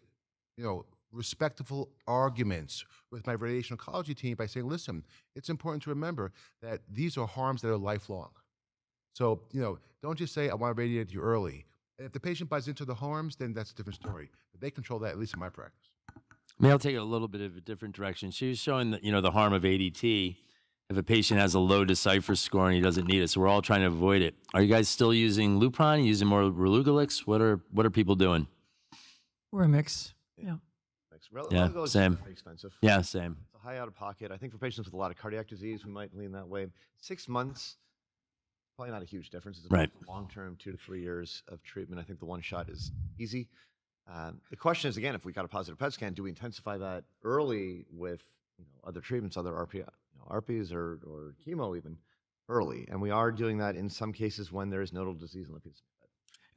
Speaker 4: respectful arguments with my radiation oncology team by saying, listen, it's important to remember that these are harms that are lifelong. So, don't just say, I want to radiate you early. And if the patient buys into the harms, then that's a different story. But they control that, at least in my practice.
Speaker 1: May I take it a little bit of a different direction? She was showing that, the harm of ADT if a patient has a low decipher score and he doesn't need it. So we're all trying to avoid it. Are you guys still using Lupron, using more Relugolix? What are people doing?
Speaker 2: We're a mix. Yeah.
Speaker 1: Yeah,
Speaker 3: Relugolix is
Speaker 1: same.
Speaker 3: very expensive.
Speaker 1: Yeah, same.
Speaker 3: It's a high out of pocket. I think for patients with a lot of cardiac disease, we might lean that way. 6 months, probably not a huge difference. It's
Speaker 1: Right.
Speaker 3: Long-term, 2 to 3 years of treatment. I think the one shot is easy. The question is, again, if we got a positive PET scan, do we intensify that early with other treatments, other ARPs or chemo even early? And we are doing that in some cases when there is nodal disease in the PSMA.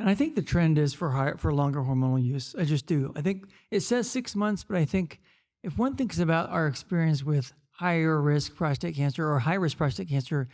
Speaker 2: And I think the trend is for longer hormonal use. I just do. I think it says 6 months, but I think if one thinks about our experience with higher risk prostate cancer or high risk prostate cancer,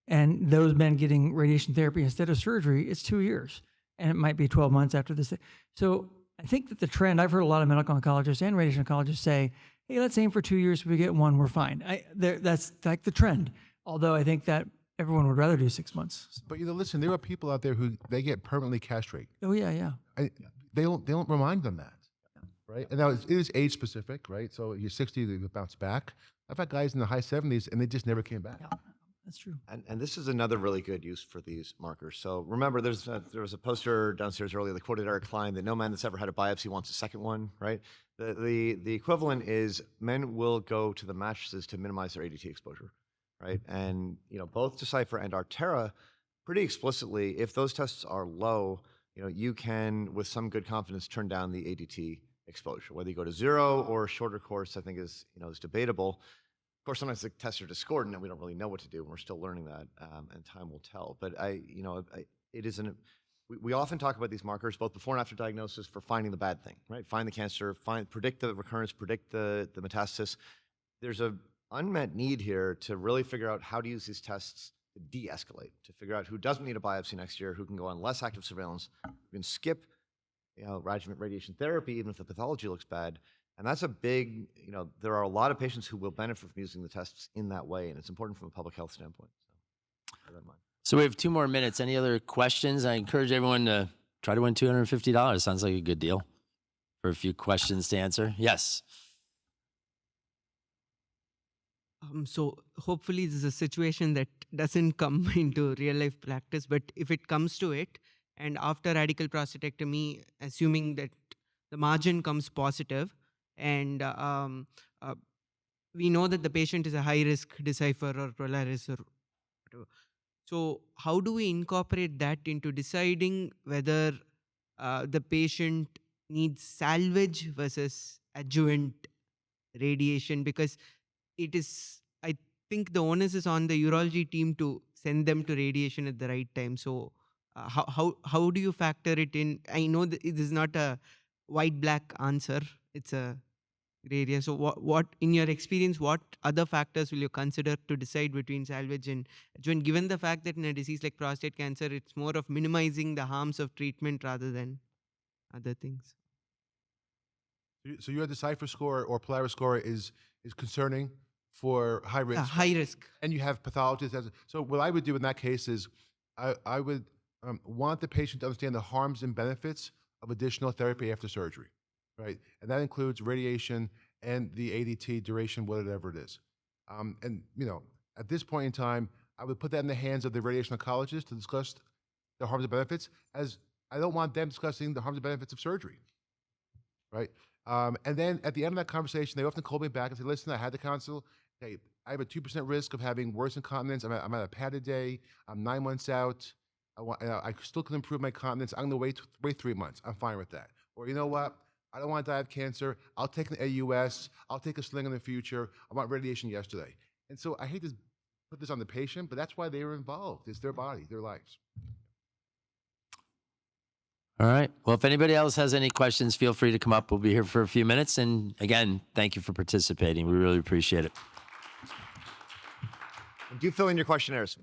Speaker 2: and those men getting radiation therapy instead of surgery, it's 2 years, and it might be 12 months after this. So I think that the trend, I've heard a lot of medical oncologists and radiation oncologists say, hey, let's aim for 2 years. If we get 1, we're fine. That's like the trend. Although I think that everyone would rather do 6 months.
Speaker 4: But listen, there are people out there who they get permanently castrate.
Speaker 2: Oh yeah.
Speaker 4: They don't remind them that, right? And now it is age specific, right? So you're 60, they bounce back. I've had guys in the high 70s and they just never came back.
Speaker 2: Yeah, that's true.
Speaker 3: And this is another really good use for these markers. So remember, there was a poster downstairs earlier that quoted Eric Klein that no man that's ever had a biopsy wants a second one, right? The equivalent is men will go to the mattresses to minimize their ADT exposure, right? And both Decipher and Artera pretty explicitly, if those tests are low, you can with some good confidence turn down the ADT exposure. Whether you go to 0 or a shorter course, I think is debatable. Of course, sometimes the tests are discordant and we don't really know what to do, and we're still learning that, and time will tell. But we often talk about these markers both before and after diagnosis for finding the bad thing, right? Find the cancer, predict the recurrence, predict the metastasis. There's a unmet need here to really figure out how to use these tests to de-escalate, to figure out who doesn't need a biopsy next year, who can go on less active surveillance, who can skip adjuvant radiation therapy even if the pathology looks bad. And that's a big, there are a lot of patients who will benefit from using the tests in that way, and it's important from a public health standpoint. So bear that in mind.
Speaker 1: So we have 2 more minutes. Any other questions? I encourage everyone to try to win $250. Sounds like a good deal for a few questions to answer. Yes.
Speaker 8: So hopefully this is a situation that doesn't come into real life practice, but if it comes to it, and after radical prostatectomy, assuming that the margin comes positive, and we know that the patient is a high risk Decipher or Polaris or whatever. So how do we incorporate that into deciding whether the patient needs salvage versus adjuvant radiation? Because it is, I think the onus is on the urology team to send them to radiation at the right time. So how do you factor it in? I know that it is not a white-black answer. It's a gray area. So what in your experience, what other factors will you consider to decide between salvage and adjuvant, given the fact that in a disease like prostate cancer, it's more of minimizing the harms of treatment rather than other things?
Speaker 4: So your Decipher score or Polaris score is concerning for high risk.
Speaker 8: High risk.
Speaker 4: And you have pathologists. So what I would do in that case is I would want the patient to understand the harms and benefits of additional therapy after surgery, right? And that includes radiation and the ADT duration, whatever it is. And, at this point in time, I would put that in the hands of the radiation oncologist to discuss the harms and benefits, as I don't want them discussing the harms and benefits of surgery, right? And then at the end of that conversation, they often call me back and say, listen, I had the consult. Hey, I have a 2% risk of having worse incontinence. I'm at a pad a day. I'm 9 months out. I still can improve my continence. I'm going to wait 3 months. I'm fine with that. Or you know what? I don't want to die of cancer. I'll take an AUS. I'll take a sling in the future. I want radiation yesterday. And so I hate to put this on the patient, but that's why they were involved. It's their body, their lives.
Speaker 1: All right. Well, if anybody else has any questions, feel free to come up. We'll be here for a few minutes. And again, thank you for participating. We really appreciate it.
Speaker 3: And do fill in your questionnaires.